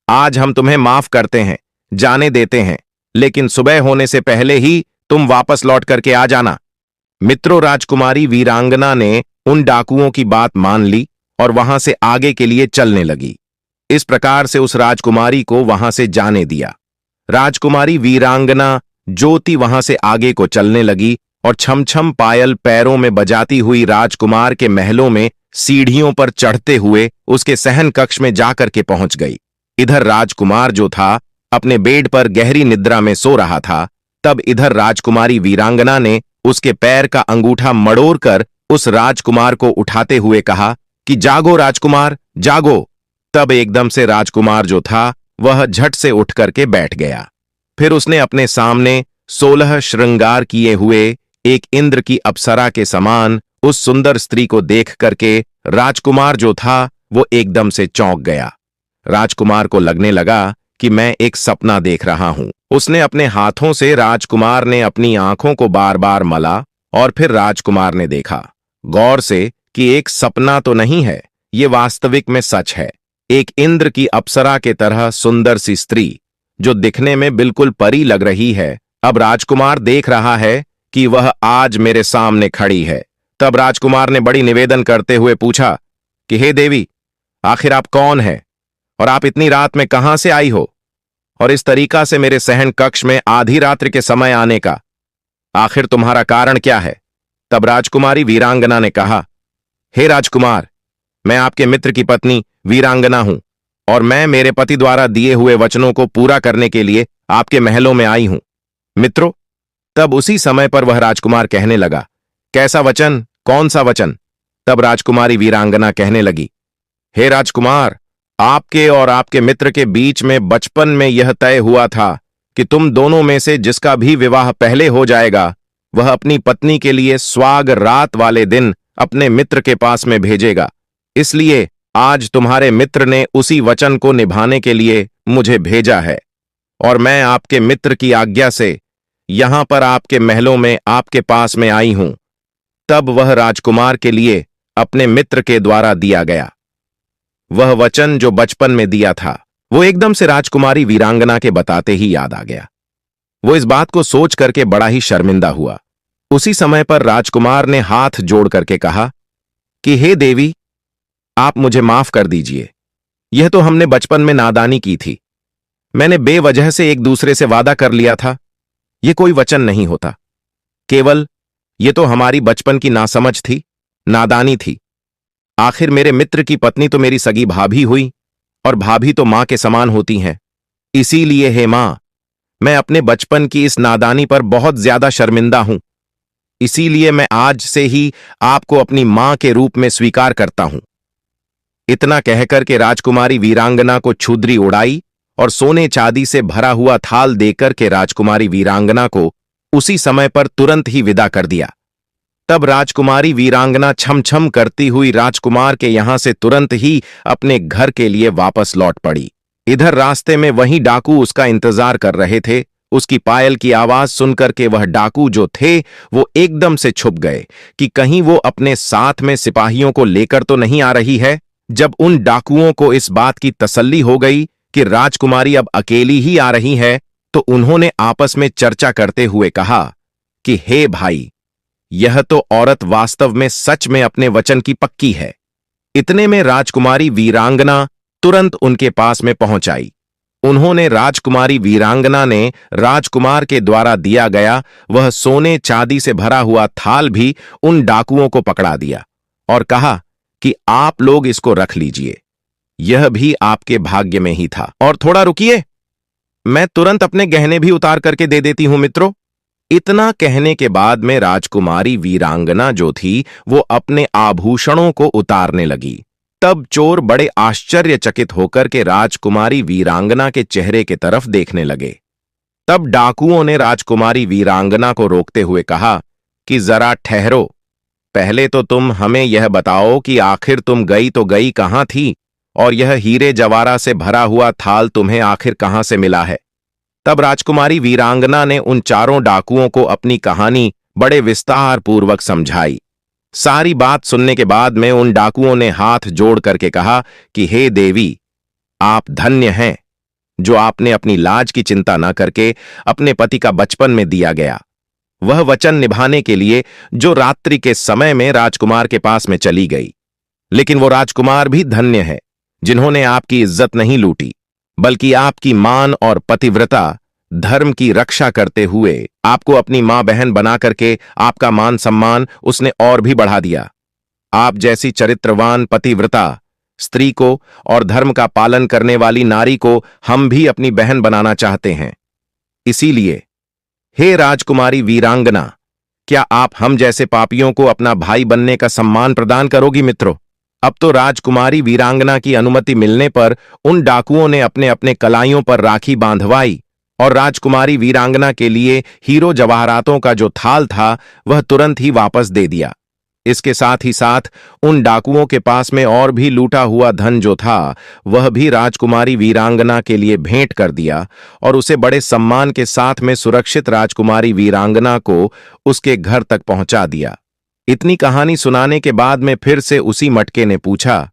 Speaker 1: आज हम तुम्हें माफ करते हैं, जाने देते हैं, लेकिन सुबह होने से पहले ही तुम वापस लौट करके आ जाना। मित्रों, राजकुमारी वीरांगना ने उन डाकुओं की बात मान ली और वहां से आगे के लिए चलने लगी। इस प्रकार से उस राजकुमारी को वहां से जाने दिया। राजकुमारी वीरांगना ज्योति वहां से आगे को चलने लगी और छमछम पायल पैरों में बजाती हुई राजकुमार के महलों में सीढ़ियों पर चढ़ते हुए उसके सहन कक्ष में जाकर के पहुंच गई। इधर राजकुमार जो था अपने बेड पर गहरी निद्रा में सो रहा था। तब इधर राजकुमारी वीरांगना ने उसके पैर का अंगूठा मड़ोड़ कर उस राजकुमार को उठाते हुए कहा कि जागो राजकुमार, जागो। तब एकदम से राजकुमार जो था वह झट से उठ करके बैठ गया। फिर उसने अपने सामने 16 श्रृंगार किए हुए एक इंद्र की अप्सरा के समान उस सुंदर स्त्री को देख करके राजकुमार जो था वो एकदम से चौंक गया। राजकुमार को लगने लगा कि मैं एक सपना देख रहा हूं। उसने अपने हाथों से राजकुमार ने अपनी आंखों को बार बार मला और फिर राजकुमार ने देखा गौर से कि एक सपना तो नहीं है, ये वास्तविक में सच है। एक इंद्र की अप्सरा के तरह सुंदर सी स्त्री जो दिखने में बिल्कुल परी लग रही है, अब राजकुमार देख रहा है कि वह आज मेरे सामने खड़ी है। तब राजकुमार ने बड़ी निवेदन करते हुए पूछा कि हे देवी, आखिर आप कौन है और आप इतनी रात में कहां से आई हो, और इस तरीका से मेरे सहन कक्ष में आधी रात्रि के समय आने का आखिर तुम्हारा कारण क्या है? तब राजकुमारी वीरांगना ने कहा, हे राजकुमार, मैं आपके मित्र की पत्नी वीरांगना हूं और मैं मेरे पति द्वारा दिए हुए वचनों को पूरा करने के लिए आपके महलों में आई हूं। मित्रों, तब उसी समय पर वह राजकुमार कहने लगा, कैसा वचन, कौन सा वचन? तब राजकुमारी वीरांगना कहने लगी, हे राजकुमार, आपके और आपके मित्र के बीच में बचपन में यह तय हुआ था कि तुम दोनों में से जिसका भी विवाह पहले हो जाएगा वह अपनी पत्नी के लिए स्वाग रात वाले दिन अपने मित्र के पास में भेजेगा। इसलिए आज तुम्हारे मित्र ने उसी वचन को निभाने के लिए मुझे भेजा है और मैं आपके मित्र की आज्ञा से यहां पर आपके महलों में आपके पास में आई हूं। तब वह राजकुमार के लिए अपने मित्र के द्वारा दिया गया वह वचन जो बचपन में दिया था वो एकदम से राजकुमारी वीरांगना के बताते ही याद आ गया। वो इस बात को सोच करके बड़ा ही शर्मिंदा हुआ। उसी समय पर राजकुमार ने हाथ जोड़ करके कहा कि हे देवी, आप मुझे माफ कर दीजिए। यह तो हमने बचपन में नादानी की थी। मैंने बेवजह से एक दूसरे से वादा कर लिया था। यह कोई वचन नहीं होता, केवल यह तो हमारी बचपन की नासमझ थी, नादानी थी। आखिर मेरे मित्र की पत्नी तो मेरी सगी भाभी हुई और भाभी तो मां के समान होती हैं। इसीलिए हे मां, मैं अपने बचपन की इस नादानी पर बहुत ज्यादा शर्मिंदा हूं। इसीलिए मैं आज से ही आपको अपनी मां के रूप में स्वीकार करता हूं। इतना कहकर के राजकुमारी वीरांगना को छुद्री उड़ाई और सोने चांदी से भरा हुआ थाल देकर के राजकुमारी वीरांगना को उसी समय पर तुरंत ही विदा कर दिया। तब राजकुमारी वीरांगना छम-छम करती हुई राजकुमार के यहां से तुरंत ही अपने घर के लिए वापस लौट पड़ी। इधर रास्ते में वही डाकू उसका इंतजार कर रहे थे। उसकी पायल की आवाज सुनकर के वह डाकू जो थे वो एकदम से छुप गए कि कहीं वो अपने साथ में सिपाहियों को लेकर तो नहीं आ रही है। जब उन डाकुओं को इस बात की तसल्ली हो गई कि राजकुमारी अब अकेली ही आ रही है तो उन्होंने आपस में चर्चा करते हुए कहा कि हे भाई, यह तो औरत वास्तव में सच में अपने वचन की पक्की है। इतने में राजकुमारी वीरांगना तुरंत उनके पास में पहुंच आई। उन्होंने राजकुमारी वीरांगना ने राजकुमार के द्वारा दिया गया वह सोने चांदी से भरा हुआ थाल भी उन डाकुओं को पकड़ा दिया और कहा कि आप लोग इसको रख लीजिए, यह भी आपके भाग्य में ही था। और थोड़ा रुकिए, मैं तुरंत अपने गहने भी उतार करके दे देती हूं मित्रों। इतना कहने के बाद में राजकुमारी वीरांगना जो थी वो अपने आभूषणों को उतारने लगी। तब चोर बड़े आश्चर्यचकित होकर के राजकुमारी वीरांगना के चेहरे की तरफ देखने लगे। तब डाकुओं ने राजकुमारी वीरांगना को रोकते हुए कहा कि जरा ठहरो, पहले तो तुम हमें यह बताओ कि आखिर तुम गई तो गई कहां थी, और यह हीरे जवारा से भरा हुआ थाल तुम्हें आखिर कहां से मिला है। तब राजकुमारी वीरांगना ने उन चारों डाकुओं को अपनी कहानी बड़े विस्तार पूर्वक समझाई। सारी बात सुनने के बाद में उन डाकुओं ने हाथ जोड़ करके कहा कि हे देवी, आप धन्य हैं जो आपने अपनी लाज की चिंता न करके अपने पति का बचपन में दिया गया वह वचन निभाने के लिए जो रात्रि के समय में राजकुमार के पास में चली गई। लेकिन वो राजकुमार भी धन्य है जिन्होंने आपकी इज्जत नहीं लूटी, बल्कि आपकी मान और पतिव्रता धर्म की रक्षा करते हुए आपको अपनी मां बहन बना करके आपका मान सम्मान उसने और भी बढ़ा दिया। आप जैसी चरित्रवान पतिव्रता स्त्री को और धर्म का पालन करने वाली नारी को हम भी अपनी बहन बनाना चाहते हैं। इसीलिए हे राजकुमारी वीरांगना, क्या आप हम जैसे पापियों को अपना भाई बनने का सम्मान प्रदान करोगी मित्रों? अब तो राजकुमारी वीरांगना की अनुमति मिलने पर उन डाकुओं ने अपने अपने कलाइयों पर राखी बांधवाई और राजकुमारी वीरांगना के लिए हीरो जवाहरातों का जो थाल था वह तुरंत ही वापस दे दिया। इसके साथ ही साथ उन डाकुओं के पास में और भी लूटा हुआ धन जो था वह भी राजकुमारी वीरांगना के लिए भेंट कर दिया और उसे बड़े सम्मान के साथ में सुरक्षित राजकुमारी वीरांगना को उसके घर तक पहुंचा दिया। इतनी कहानी सुनाने के बाद में फिर से उसी मटके ने पूछा,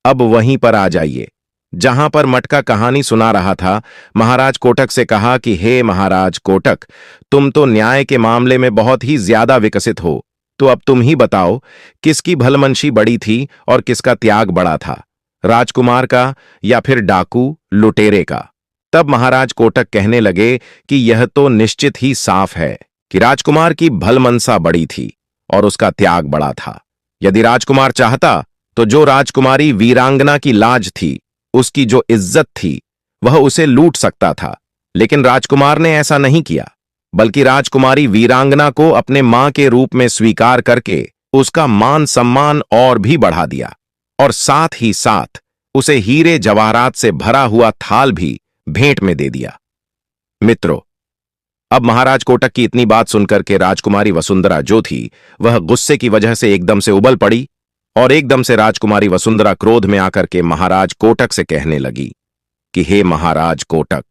Speaker 1: अब वहीं पर आ जाइए जहां पर मटका कहानी सुना रहा था। महाराज कोटक से कहा कि हे महाराज कोटक, तुम तो न्याय के मामले में बहुत ही ज्यादा विकसित हो, तो अब तुम ही बताओ किसकी भलमनशी बड़ी थी और किसका त्याग बड़ा था, राजकुमार का या फिर डाकू लुटेरे का? तब महाराज कोटक कहने लगे कि यह तो निश्चित ही साफ है कि राजकुमार की भलमनसा बड़ी थी और उसका त्याग बड़ा था। यदि राजकुमार चाहता तो जो राजकुमारी वीरांगना की लाज थी, उसकी जो इज्जत थी, वह उसे लूट सकता था, लेकिन राजकुमार ने ऐसा नहीं किया, बल्कि राजकुमारी वीरांगना को अपने मां के रूप में स्वीकार करके उसका मान सम्मान और भी बढ़ा दिया और साथ ही साथ उसे हीरे जवाहरात से भरा हुआ थाल भी भेंट में दे दिया। मित्रों, अब महाराज कोटक की इतनी बात सुनकर के राजकुमारी वसुंधरा जो थी वह गुस्से की वजह से एकदम से उबल पड़ी और एकदम से राजकुमारी वसुंधरा क्रोध में आकर के महाराज कोटक से कहने लगी कि हे महाराज कोटक,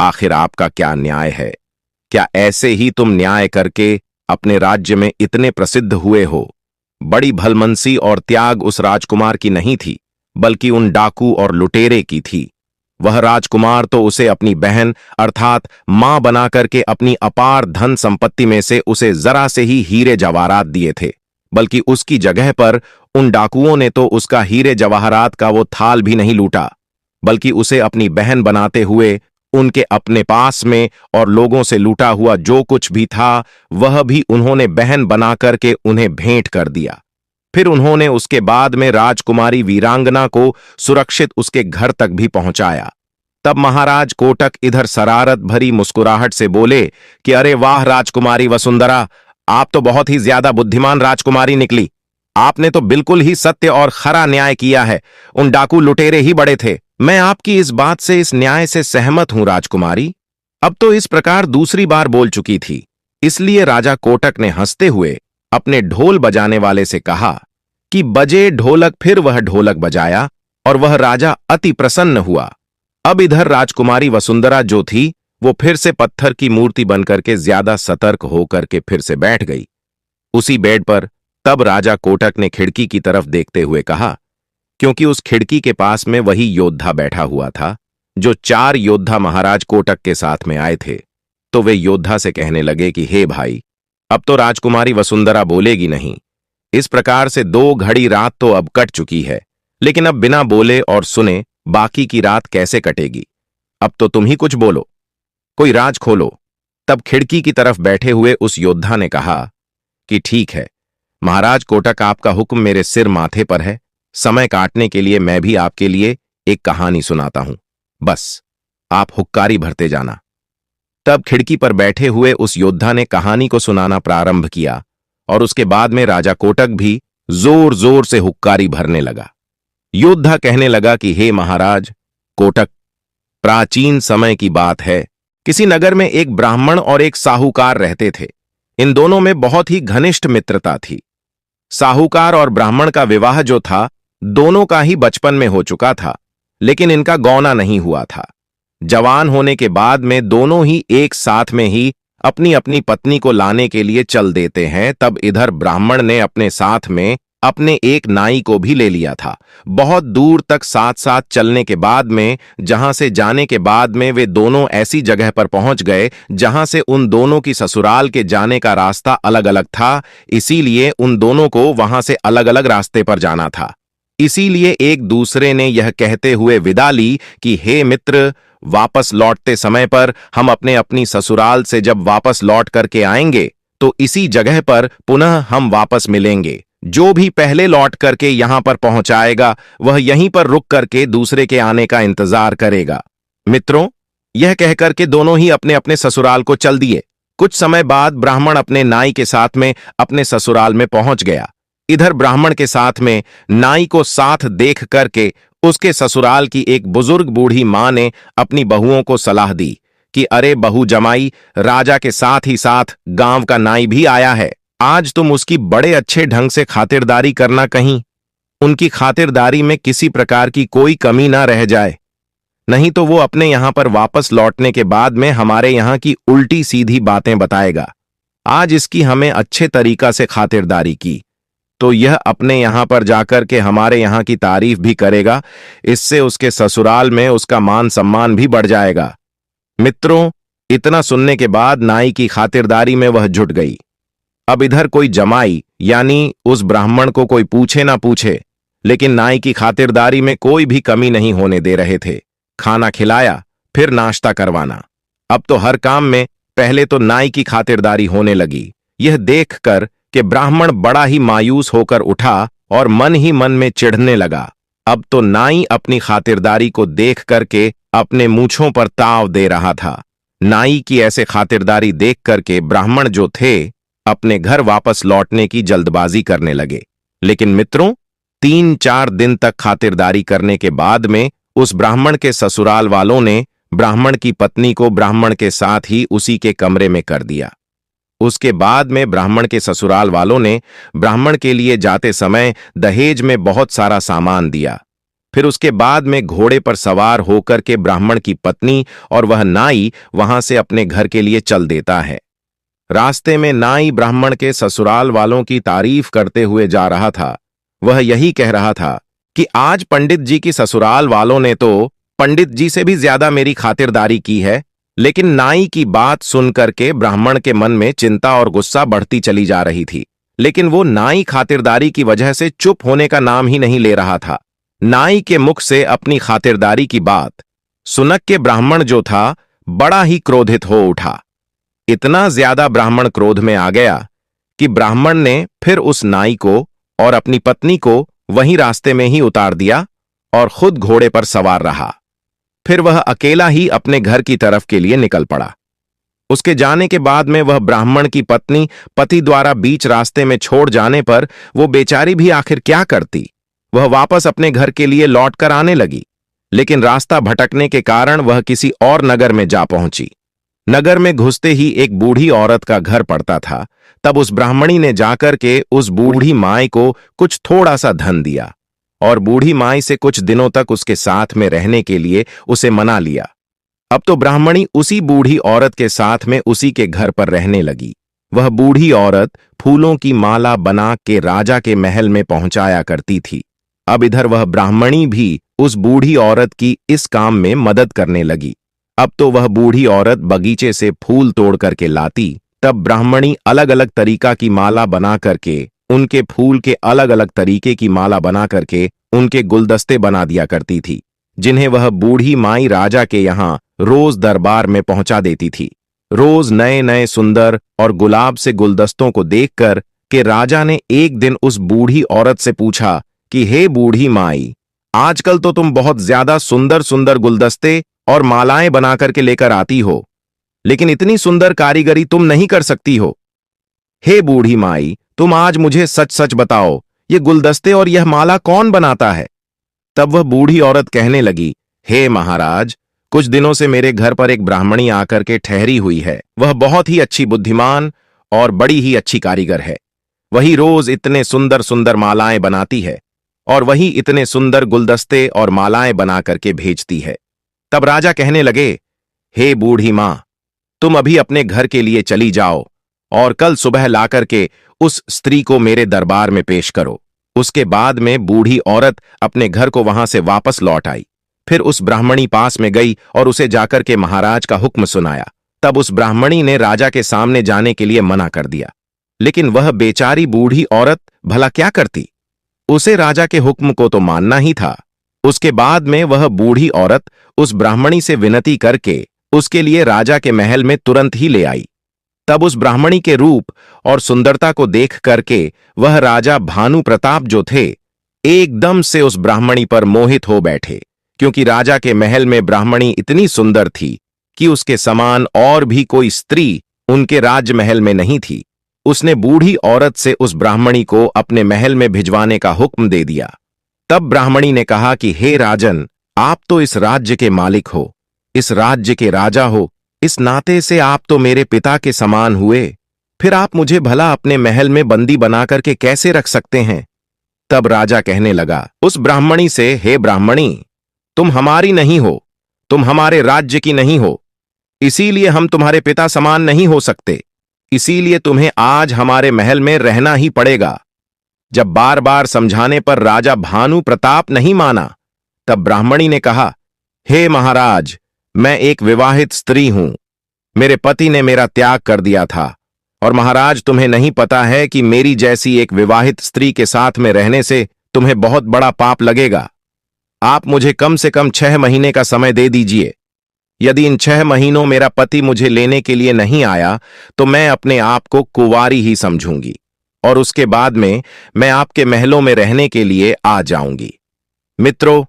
Speaker 1: आखिर आपका क्या न्याय है? क्या ऐसे ही तुम न्याय करके अपने राज्य में इतने प्रसिद्ध हुए हो? बड़ी भलमनसी और त्याग उस राजकुमार की नहीं थी, बल्कि उन डाकू और लुटेरे की थी। वह राजकुमार तो उसे अपनी बहन अर्थात मां बना करके अपनी अपार धन संपत्ति में से उसे जरा से ही हीरे जवाहरात दिए थे, बल्कि उसकी जगह पर उन डाकुओं ने तो उसका हीरे जवाहरात का वो थाल भी नहीं लूटा, बल्कि उसे अपनी बहन बनाते हुए उनके अपने पास में और लोगों से लूटा हुआ जो कुछ भी था वह भी उन्होंने बहन बना करके उन्हें भेंट कर दिया। फिर उन्होंने उसके बाद में राजकुमारी वीरांगना को सुरक्षित उसके घर तक भी पहुंचाया। तब महाराज कोटक इधर शरारत भरी मुस्कुराहट से बोले कि अरे वाह राजकुमारी वसुंधरा, आप तो बहुत ही ज्यादा बुद्धिमान राजकुमारी निकली। आपने तो बिल्कुल ही सत्य और खरा न्याय किया है। उन डाकू लुटेरे ही बड़े थे। मैं आपकी इस बात से, इस न्याय से सहमत हूं राजकुमारी। अब तो इस प्रकार दूसरी बार बोल चुकी थी, इसलिए राजा कोटक ने हंसते हुए अपने ढोल बजाने वाले से कहा कि बजे ढोलक। फिर वह ढोलक बजाया और वह राजा अति प्रसन्न हुआ। अब इधर राजकुमारी वसुंधरा जो थी वो फिर से पत्थर की मूर्ति बनकर के ज्यादा सतर्क होकर के फिर से बैठ गई उसी बेड पर। तब राजा कोटक ने खिड़की की तरफ देखते हुए कहा, क्योंकि उस खिड़की के पास में वही योद्धा बैठा हुआ था जो 4 योद्धा महाराज कोटक के साथ में आए थे, तो वे योद्धा से कहने लगे कि हे भाई, अब तो राजकुमारी वसुंधरा बोलेगी नहीं। इस प्रकार से 2 घड़ी रात तो अब कट चुकी है, लेकिन अब बिना बोले और सुने बाकी की रात कैसे कटेगी? अब तो तुम ही कुछ बोलो, कोई राज खोलो। तब खिड़की की तरफ बैठे हुए उस योद्धा ने कहा कि ठीक है महाराज कोटक, आपका हुक्म मेरे सिर माथे पर है। समय काटने के लिए मैं भी आपके लिए एक कहानी सुनाता हूं, बस आप हुक्कारी भरते जाना। तब खिड़की पर बैठे हुए उस योद्धा ने कहानी को सुनाना प्रारंभ किया और उसके बाद में राजा कोटक भी जोर जोर से हुक्कारी भरने लगा। योद्धा कहने लगा कि हे महाराज कोटक, प्राचीन समय की बात है, किसी नगर में एक ब्राह्मण और एक साहूकार रहते थे। इन दोनों में बहुत ही घनिष्ठ मित्रता थी। साहूकार और ब्राह्मण का विवाह जो था, दोनों का ही बचपन में हो चुका था, लेकिन इनका गौना नहीं हुआ था। जवान होने के बाद में दोनों ही एक साथ में ही अपनी अपनी पत्नी को लाने के लिए चल देते हैं। तब इधर ब्राह्मण ने अपने साथ में अपने एक नाई को भी ले लिया था। बहुत दूर तक साथ साथ चलने के बाद में, जहां से जाने के बाद में वे दोनों ऐसी जगह पर पहुंच गए जहां से उन दोनों की ससुराल के जाने का रास्ता अलग अलग था। इसीलिए उन दोनों को वहां से अलग अलग रास्ते पर जाना था। इसीलिए एक दूसरे ने यह कहते हुए विदा ली कि हे मित्र, वापस लौटते समय पर हम अपने अपनी ससुराल से जब वापस लौट करके आएंगे तो इसी जगह पर पुनः हम वापस मिलेंगे। जो भी पहले लौट करके यहां पर पहुंचाएगा वह यहीं पर रुक करके दूसरे के आने का इंतजार करेगा। मित्रों, यह कहकर के दोनों ही अपने अपने ससुराल को चल दिए। कुछ समय बाद ब्राह्मण अपने नाई के साथ में अपने ससुराल में पहुंच गया। इधर ब्राह्मण के साथ में नाई को साथ देख करके उसके ससुराल की एक बुजुर्ग बूढ़ी मां ने अपनी बहुओं को सलाह दी कि अरे बहू जमाई, राजा के साथ ही साथ गांव का नाई भी आया है, आज तुम उसकी बड़े अच्छे ढंग से खातिरदारी करना, कहीं उनकी खातिरदारी में किसी प्रकार की कोई कमी ना रह जाए, नहीं तो वो अपने यहां पर वापस लौटने के बाद में हमारे यहां की उल्टी सीधी बातें बताएगा। आज इसकी हमें अच्छे तरीका से खातिरदारी की तो यह अपने यहां पर जाकर के हमारे यहां की तारीफ भी करेगा। इससे उसके ससुराल में उसका मान सम्मान भी बढ़ जाएगा। मित्रों, इतना सुनने के बाद नाई की खातिरदारी में वह जुट गई। अब इधर कोई जमाई यानी उस ब्राह्मण को कोई पूछे ना पूछे, लेकिन नाई की खातिरदारी में कोई भी कमी नहीं होने दे रहे थे। खाना खिलाया, फिर नाश्ता करवाना। अब तो हर काम में पहले तो नाई की खातिरदारी होने लगी। यह देखकर कि ब्राह्मण बड़ा ही मायूस होकर उठा और मन ही मन में चिढ़ने लगा। अब तो नाई अपनी खातिरदारी को देख करके अपने मूंछों पर ताव दे रहा था। नाई की ऐसे खातिरदारी देख करके ब्राह्मण जो थे अपने घर वापस लौटने की जल्दबाजी करने लगे। लेकिन मित्रों, 3-4 दिन तक खातिरदारी करने के बाद में उस ब्राह्मण के ससुराल वालों ने ब्राह्मण की पत्नी को ब्राह्मण के साथ ही उसी के कमरे में कर दिया। उसके बाद में ब्राह्मण के ससुराल वालों ने ब्राह्मण के लिए जाते समय दहेज में बहुत सारा सामान दिया। फिर उसके बाद में घोड़े पर सवार होकर के ब्राह्मण की पत्नी और वह नाई वहां से अपने घर के लिए चल देता है। रास्ते में नाई ब्राह्मण के ससुराल वालों की तारीफ करते हुए जा रहा था। वह यही कह रहा था कि आज पंडित जी की ससुराल वालों ने तो पंडित जी से भी ज्यादा मेरी खातिरदारी की है। लेकिन नाई की बात सुनकर के ब्राह्मण के मन में चिंता और गुस्सा बढ़ती चली जा रही थी। लेकिन वो नाई खातिरदारी की वजह से चुप होने का नाम ही नहीं ले रहा था। नाई के मुख से अपनी खातिरदारी की बात सुनक के ब्राह्मण जो था बड़ा ही क्रोधित हो उठा। इतना ज्यादा ब्राह्मण क्रोध में आ गया कि ब्राह्मण ने फिर उस नाई को और अपनी पत्नी को वहीं रास्ते में ही उतार दिया और खुद घोड़े पर सवार रहा। फिर वह अकेला ही अपने घर की तरफ के लिए निकल पड़ा। उसके जाने के बाद में वह ब्राह्मण की पत्नी पति द्वारा बीच रास्ते में छोड़ जाने पर वो बेचारी भी आखिर क्या करती। वह वापस अपने घर के लिए लौटकर आने लगी, लेकिन रास्ता भटकने के कारण वह किसी और नगर में जा पहुंची। नगर में घुसते ही एक बूढ़ी औरत का घर पड़ता था। तब उस ब्राह्मणी ने जाकर के उस बूढ़ी माई को कुछ थोड़ा सा धन दिया और बूढ़ी माई से कुछ दिनों तक उसके साथ में रहने के लिए उसे मना लिया। अब तो ब्राह्मणी उसी बूढ़ी औरत के साथ में उसी के घर पर रहने लगी। वह बूढ़ी औरत फूलों की माला बना के राजा के महल में पहुंचाया करती थी। अब इधर वह ब्राह्मणी भी उस बूढ़ी औरत की इस काम में मदद करने लगी। अब तो वह बूढ़ी औरत बगीचे से फूल तोड़ करके लाती, तब ब्राह्मणी अलग अलग तरीका की माला बना करके उनके फूल के अलग अलग तरीके की माला बना करके उनके गुलदस्ते बना दिया करती थी, जिन्हें वह बूढ़ी माई राजा के यहाँ रोज दरबार में पहुंचा देती थी। रोज नए नए सुंदर और गुलाब से गुलदस्तों को देखकर के राजा ने एक दिन उस बूढ़ी औरत से पूछा कि हे बूढ़ी माई, आजकल तो तुम बहुत ज्यादा सुंदर सुंदर गुलदस्ते और मालाएं बना करके लेकर आती हो, लेकिन इतनी सुंदर कारीगरी तुम नहीं कर सकती हो। हे बूढ़ी माई, तुम आज मुझे सच सच बताओ, ये गुलदस्ते और यह माला कौन बनाता है? तब वह बूढ़ी औरत कहने लगी, हे महाराज, कुछ दिनों से मेरे घर पर एक ब्राह्मणी आकर के ठहरी हुई है। वह बहुत ही अच्छी बुद्धिमान और बड़ी ही अच्छी कारीगर है। वही रोज इतने सुंदर सुंदर मालाएं बनाती है और वही इतने सुंदर गुलदस्ते और मालाएं बना करके भेजती है। तब राजा कहने लगे, हे बूढ़ी मां, तुम अभी अपने घर के लिए चली जाओ और कल सुबह लाकर के उस स्त्री को मेरे दरबार में पेश करो। उसके बाद में बूढ़ी औरत अपने घर को वहां से वापस लौट आई। फिर उस ब्राह्मणी पास में गई और उसे जाकर के महाराज का हुक्म सुनाया। तब उस ब्राह्मणी ने राजा के सामने जाने के लिए मना कर दिया, लेकिन वह बेचारी बूढ़ी औरत भला क्या करती? उसे राजा के हुक्म को तो मानना ही था। उसके बाद में वह बूढ़ी औरत उस ब्राह्मणी से विनती करके उसके लिए राजा के महल में तुरंत ही ले आई। तब उस ब्राह्मणी के रूप और सुंदरता को देख करके वह राजा भानु प्रताप जो थे, एकदम से उस ब्राह्मणी पर मोहित हो बैठे, क्योंकि राजा के महल में ब्राह्मणी इतनी सुंदर थी कि उसके समान और भी कोई स्त्री उनके राजमहल में नहीं थी। उसने बूढ़ी औरत से उस ब्राह्मणी को अपने महल में भिजवाने का हुक्म दे दिया। तब ब्राह्मणी ने कहा कि हे राजन, आप तो इस राज्य के मालिक हो, इस राज्य के राजा हो, इस नाते से आप तो मेरे पिता के समान हुए, फिर आप मुझे भला अपने महल में बंदी बना करके कैसे रख सकते हैं? तब राजा कहने लगा उस ब्राह्मणी से, हे ब्राह्मणी, तुम हमारी नहीं हो, तुम हमारे राज्य की नहीं हो, इसीलिए हम तुम्हारे पिता समान नहीं हो सकते, इसीलिए तुम्हें आज हमारे महल में रहना ही पड़ेगा। जब बार बार समझाने पर राजा भानु प्रताप नहीं माना, तब ब्राह्मणी ने कहा, हे महाराज, मैं एक विवाहित स्त्री हूं, मेरे पति ने मेरा त्याग कर दिया था, और महाराज तुम्हें नहीं पता है कि मेरी जैसी एक विवाहित स्त्री के साथ में रहने से तुम्हें बहुत बड़ा पाप लगेगा। आप मुझे कम से कम 6 महीने का समय दे दीजिए। यदि इन 6 महीनों मेरा पति मुझे लेने के लिए नहीं आया तो मैं अपने आप को कुंवारी ही समझूंगी और उसके बाद में मैं आपके महलों में रहने के लिए आ जाऊंगी। मित्रों,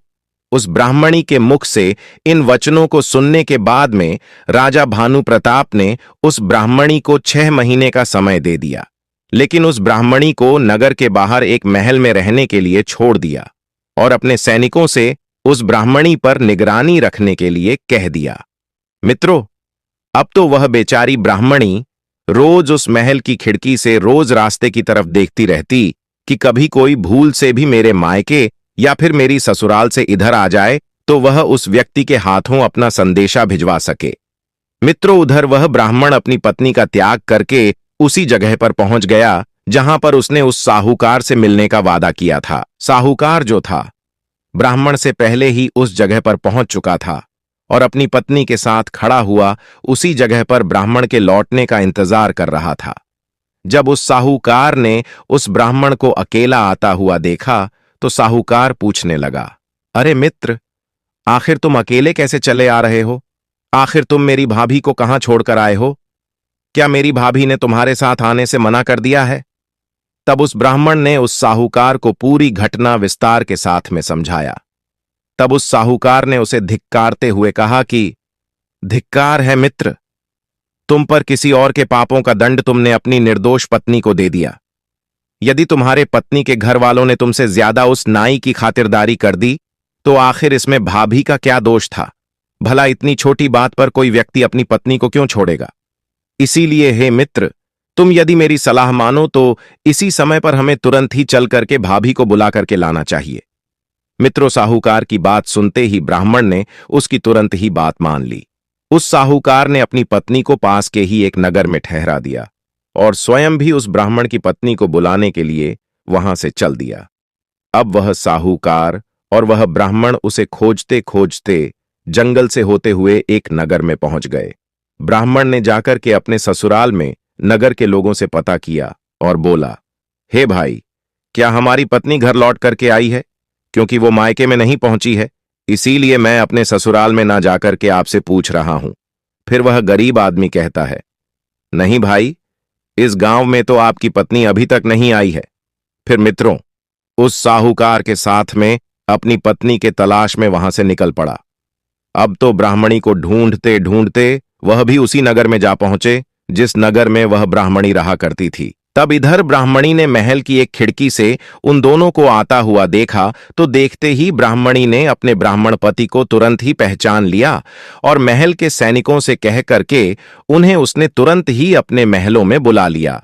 Speaker 1: उस ब्राह्मणी के मुख से इन वचनों को सुनने के बाद में राजा भानु प्रताप ने उस ब्राह्मणी को 6 महीने का समय दे दिया, लेकिन उस ब्राह्मणी को नगर के बाहर एक महल में रहने के लिए छोड़ दिया और अपने सैनिकों से उस ब्राह्मणी पर निगरानी रखने के लिए कह दिया। मित्रों, अब तो वह बेचारी ब्राह्मणी रोज उस महल की खिड़की से रोज रास्ते की तरफ देखती रहती कि कभी कोई भूल से भी मेरे मायके या फिर मेरी ससुराल से इधर आ जाए तो वह उस व्यक्ति के हाथों अपना संदेशा भिजवा सके। मित्रों, उधर वह ब्राह्मण अपनी पत्नी का त्याग करके उसी जगह पर पहुंच गया जहां पर उसने उस साहूकार से मिलने का वादा किया था। साहूकार जो था, ब्राह्मण से पहले ही उस जगह पर पहुंच चुका था और अपनी पत्नी के साथ खड़ा हुआ उसी जगह पर ब्राह्मण के लौटने का इंतजार कर रहा था। जब उस साहूकार ने उस ब्राह्मण को अकेला आता हुआ देखा तो साहूकार पूछने लगा, अरे मित्र, आखिर तुम अकेले कैसे चले आ रहे हो? आखिर तुम मेरी भाभी को कहां छोड़कर आए हो? क्या मेरी भाभी ने तुम्हारे साथ आने से मना कर दिया है? तब उस ब्राह्मण ने उस साहूकार को पूरी घटना विस्तार के साथ में समझाया। तब उस साहूकार ने उसे धिक्कारते हुए कहा कि धिक्कार है मित्र, तुम पर किसी और के पापों का दंड तुमने अपनी निर्दोष पत्नी को दे दिया। यदि तुम्हारे पत्नी के घर वालों ने तुमसे ज्यादा उस नाई की खातिरदारी कर दी तो आखिर इसमें भाभी का क्या दोष था? भला इतनी छोटी बात पर कोई व्यक्ति अपनी पत्नी को क्यों छोड़ेगा? इसीलिए हे मित्र, तुम यदि मेरी सलाह मानो तो इसी समय पर हमें तुरंत ही चल करके भाभी को बुला करके लाना चाहिए। मित्रों, साहूकार की बात सुनते ही ब्राह्मण ने उसकी तुरंत ही बात मान ली। उस साहूकार ने अपनी पत्नी को पास के ही एक नगर में ठहरा दिया और स्वयं भी उस ब्राह्मण की पत्नी को बुलाने के लिए वहां से चल दिया। अब वह साहूकार और वह ब्राह्मण उसे खोजते खोजते जंगल से होते हुए एक नगर में पहुंच गए। ब्राह्मण ने जाकर के अपने ससुराल में नगर के लोगों से पता किया और बोला, हे भाई, क्या हमारी पत्नी घर लौट करके आई है? क्योंकि वो मायके में नहीं पहुंची है, इसीलिए मैं अपने ससुराल में ना जाकर के आपसे पूछ रहा हूं। फिर वह गरीब आदमी कहता है, नहीं भाई, इस गांव में तो आपकी पत्नी अभी तक नहीं आई है। फिर मित्रों, उस साहूकार के साथ में अपनी पत्नी के तलाश में वहां से निकल पड़ा। अब तो ब्राह्मणी को ढूंढते ढूंढते वह भी उसी नगर में जा पहुंचे जिस नगर में वह ब्राह्मणी रहा करती थी। तब इधर ब्राह्मणी ने महल की एक खिड़की से उन दोनों को आता हुआ देखा तो देखते ही ब्राह्मणी ने अपने ब्राह्मण पति को तुरंत ही पहचान लिया और महल के सैनिकों से कह करके उन्हें उसने तुरंत ही अपने महलों में बुला लिया।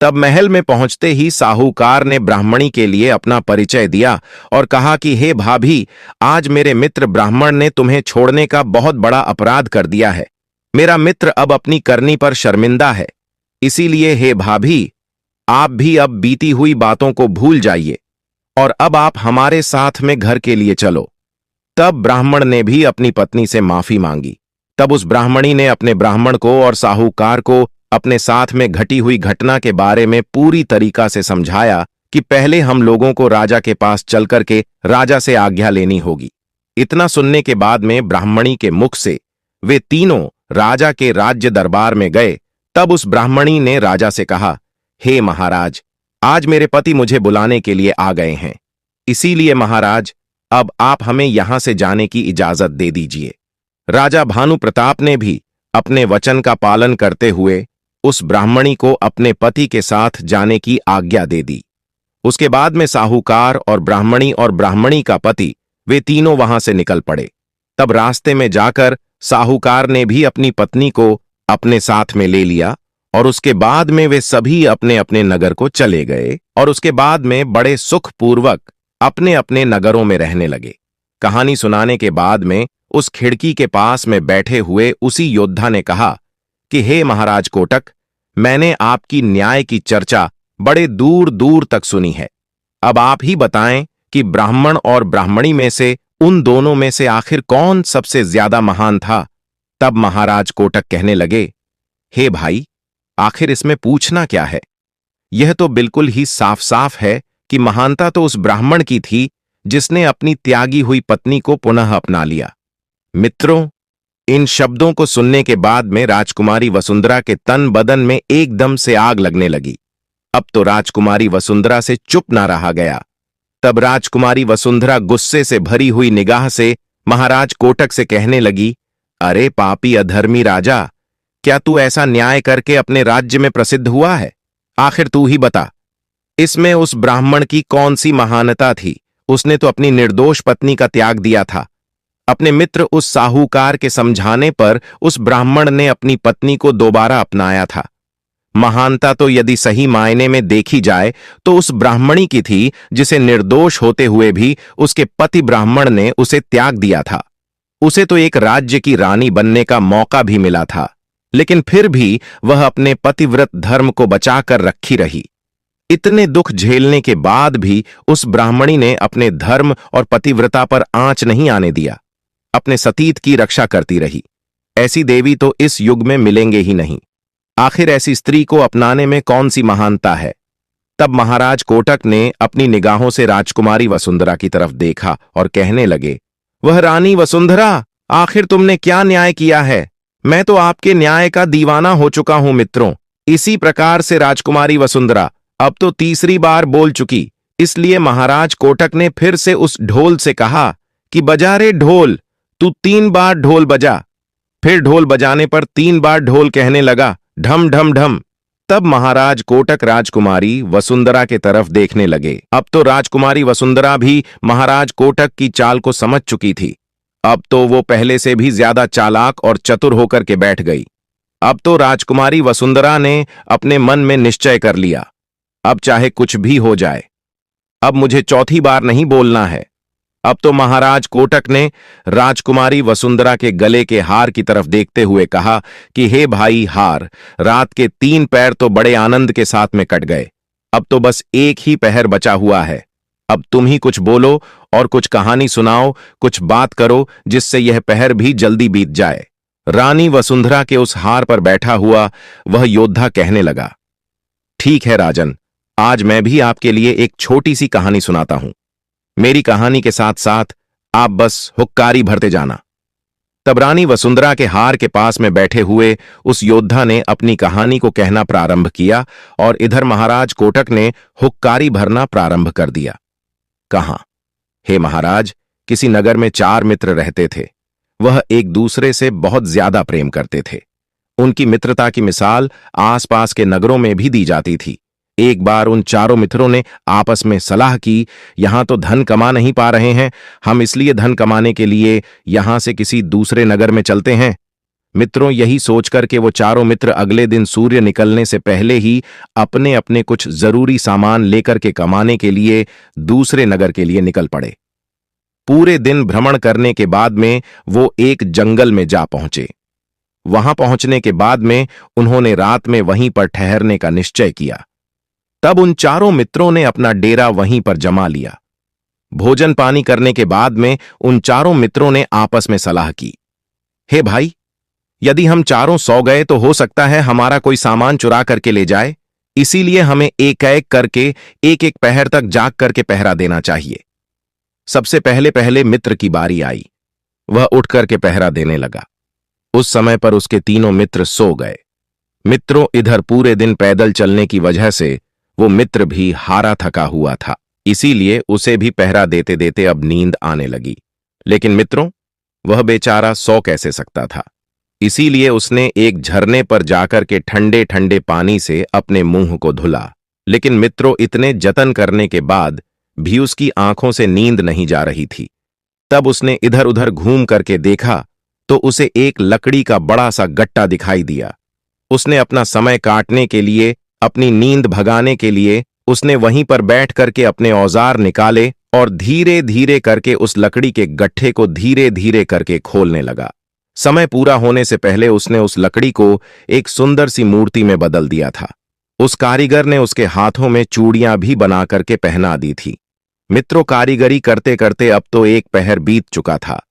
Speaker 1: तब महल में पहुंचते ही साहूकार ने ब्राह्मणी के लिए अपना परिचय दिया और कहा कि हे भाभी, आज मेरे मित्र ब्राह्मण ने तुम्हें छोड़ने का बहुत बड़ा अपराध कर दिया है। मेरा मित्र अब अपनी करनी पर शर्मिंदा है, इसीलिए हे भाभी, आप भी अब बीती हुई बातों को भूल जाइए और अब आप हमारे साथ में घर के लिए चलो। तब ब्राह्मण ने भी अपनी पत्नी से माफी मांगी। तब उस ब्राह्मणी ने अपने ब्राह्मण को और साहूकार को अपने साथ में घटी हुई घटना के बारे में पूरी तरीका से समझाया कि पहले हम लोगों को राजा के पास चल करके राजा से आज्ञा लेनी होगी। इतना सुनने के बाद में ब्राह्मणी के मुख से वे तीनों राजा के राज्य दरबार में गए। तब उस ब्राह्मणी ने राजा से कहा, हे महाराज, आज मेरे पति मुझे बुलाने के लिए आ गए हैं, इसीलिए महाराज अब आप हमें यहां से जाने की इजाजत दे दीजिए। राजा भानु प्रताप ने भी अपने वचन का पालन करते हुए उस ब्राह्मणी को अपने पति के साथ जाने की आज्ञा दे दी। उसके बाद में साहूकार और ब्राह्मणी का पति वे तीनों वहां से निकल पड़े। तब रास्ते में जाकर साहूकार ने भी अपनी पत्नी को अपने साथ में ले लिया और उसके बाद में वे सभी अपने अपने नगर को चले गए और उसके बाद में बड़े सुखपूर्वक अपने अपने नगरों में रहने लगे। कहानी सुनाने के बाद में उस खिड़की के पास में बैठे हुए उसी योद्धा ने कहा कि हे महाराज कोटक, मैंने आपकी न्याय की चर्चा बड़े दूर दूर तक सुनी है। अब आप ही बताएं कि ब्राह्मण और ब्राह्मणी में से उन दोनों में से आखिर कौन सबसे ज्यादा महान था। तब महाराज कोटक कहने लगे, हे भाई, आखिर इसमें पूछना क्या है? यह तो बिल्कुल ही साफ साफ है कि महानता तो उस ब्राह्मण की थी जिसने अपनी त्यागी हुई पत्नी को पुनः अपना लिया। मित्रों, इन शब्दों को सुनने के बाद में राजकुमारी वसुंधरा के तन बदन में एकदम से आग लगने लगी। अब तो राजकुमारी वसुंधरा से चुप ना रहा गया। तब राजकुमारी वसुंधरा गुस्से से भरी हुई निगाह से महाराज कोटक से कहने लगी, अरे पापी अधर्मी राजा, क्या तू ऐसा न्याय करके अपने राज्य में प्रसिद्ध हुआ है? आखिर तू ही बता, इसमें उस ब्राह्मण की कौन सी महानता थी? उसने तो अपनी निर्दोष पत्नी का त्याग दिया था। अपने मित्र उस साहूकार के समझाने पर उस ब्राह्मण ने अपनी पत्नी को दोबारा अपनाया था। महानता तो यदि सही मायने में देखी जाए तो उस ब्राह्मणी की थी जिसे निर्दोष होते हुए भी उसके पति ब्राह्मण ने उसे त्याग दिया था। उसे तो एक राज्य की रानी बनने का मौका भी मिला था, लेकिन फिर भी वह अपने पतिव्रत धर्म को बचाकर रखी रही। इतने दुख झेलने के बाद भी उस ब्राह्मणी ने अपने धर्म और पतिव्रता पर आंच नहीं आने दिया, अपने सतीत की रक्षा करती रही। ऐसी देवी तो इस युग में मिलेंगे ही नहीं। आखिर ऐसी स्त्री को अपनाने में कौन सी महानता है? तब महाराज कोटक ने अपनी निगाहों से राजकुमारी वसुंधरा की तरफ देखा और कहने लगे, वह रानी वसुंधरा, आखिर तुमने क्या न्याय किया है? मैं तो आपके न्याय का दीवाना हो चुका हूं मित्रों। इसी प्रकार से राजकुमारी वसुंधरा अब तो तीसरी बार बोल चुकी, इसलिए महाराज कोटक ने फिर से उस ढोल से कहा कि बजा रे ढोल, तू 3 बार ढोल बजा। फिर ढोल बजाने पर 3 बार ढोल कहने लगा, ढम ढम ढम। तब महाराज कोटक राजकुमारी वसुंधरा के तरफ देखने लगे। अब तो राजकुमारी वसुंधरा भी महाराज कोटक की चाल को समझ चुकी थी। अब तो वो पहले से भी ज्यादा चालाक और चतुर होकर के बैठ गई। अब तो राजकुमारी वसुंधरा ने अपने मन में निश्चय कर लिया, अब चाहे कुछ भी हो जाए, अब मुझे चौथी बार नहीं बोलना है। अब तो महाराज कोटक ने राजकुमारी वसुंधरा के गले के हार की तरफ देखते हुए कहा कि हे भाई हार, रात के 3 पैर तो बड़े आनंद के साथ में कट गए, अब तो बस एक ही पहर बचा हुआ है। अब तुम ही कुछ बोलो और कुछ कहानी सुनाओ, कुछ बात करो जिससे यह पहर भी जल्दी बीत जाए। रानी वसुंधरा के उस हार पर बैठा हुआ वह योद्धा कहने लगा, ठीक है राजन, आज मैं भी आपके लिए एक छोटी सी कहानी सुनाता हूं। मेरी कहानी के साथ साथ आप बस हुक्कारी भरते जाना। तब रानी वसुंधरा के हार के पास में बैठे हुए उस योद्धा ने अपनी कहानी को कहना प्रारंभ किया और इधर महाराज कोटक ने हुक्कारी भरना प्रारंभ कर दिया। कहा, हे महाराज, किसी नगर में 4 मित्र रहते थे। वह एक दूसरे से बहुत ज्यादा प्रेम करते थे। उनकी मित्रता की मिसाल आसपास के नगरों में भी दी जाती थी। एक बार उन चारों मित्रों ने आपस में सलाह की, यहां तो धन कमा नहीं पा रहे हैं, हम इसलिए धन कमाने के लिए यहां से किसी दूसरे नगर में चलते हैं। मित्रों, यही सोचकर के वो चारों मित्र अगले दिन सूर्य निकलने से पहले ही अपने अपने कुछ जरूरी सामान लेकर के कमाने के लिए दूसरे नगर के लिए निकल पड़े। पूरे दिन भ्रमण करने के बाद में वो एक जंगल में जा पहुंचे। वहां पहुंचने के बाद में उन्होंने रात में वहीं पर ठहरने का निश्चय किया। तब उन चारों मित्रों ने अपना डेरा वहीं पर जमा लिया। भोजन पानी करने के बाद में उन चारों मित्रों ने आपस में सलाह की, हे भाई, यदि हम चारों सो गए तो हो सकता है हमारा कोई सामान चुरा करके ले जाए, इसीलिए हमें एक एक करके एक एक पहर तक जाग करके पहरा देना चाहिए। सबसे पहले पहले मित्र की बारी आई। वह उठ करके पहरा देने लगा। उस समय पर उसके तीनों मित्र सो गए। मित्रों, इधर पूरे दिन पैदल चलने की वजह से वो मित्र भी हारा थका हुआ था, इसीलिए उसे भी पहरा देते देते अब नींद आने लगी। लेकिन मित्रों, वह बेचारा सो कैसे सकता था, इसीलिए उसने एक झरने पर जाकर के ठंडे ठंडे पानी से अपने मुंह को धुला। लेकिन मित्रों, इतने जतन करने के बाद भी उसकी आंखों से नींद नहीं जा रही थी। तब उसने इधर उधर घूम करके देखा तो उसे एक लकड़ी का बड़ा सा गट्टा दिखाई दिया। उसने अपना समय काटने के लिए, अपनी नींद भगाने के लिए उसने वहीं पर बैठ करके अपने औजार निकाले और धीरे धीरे करके उस लकड़ी के गट्ठे को धीरे धीरे करके खोलने लगा। समय पूरा होने से पहले उसने उस लकड़ी को एक सुंदर सी मूर्ति में बदल दिया था। उस कारीगर ने उसके हाथों में चूड़ियां भी बना करके पहना दी थी। मित्रों, कारीगरी करते करते अब तो एक पहर बीत चुका था।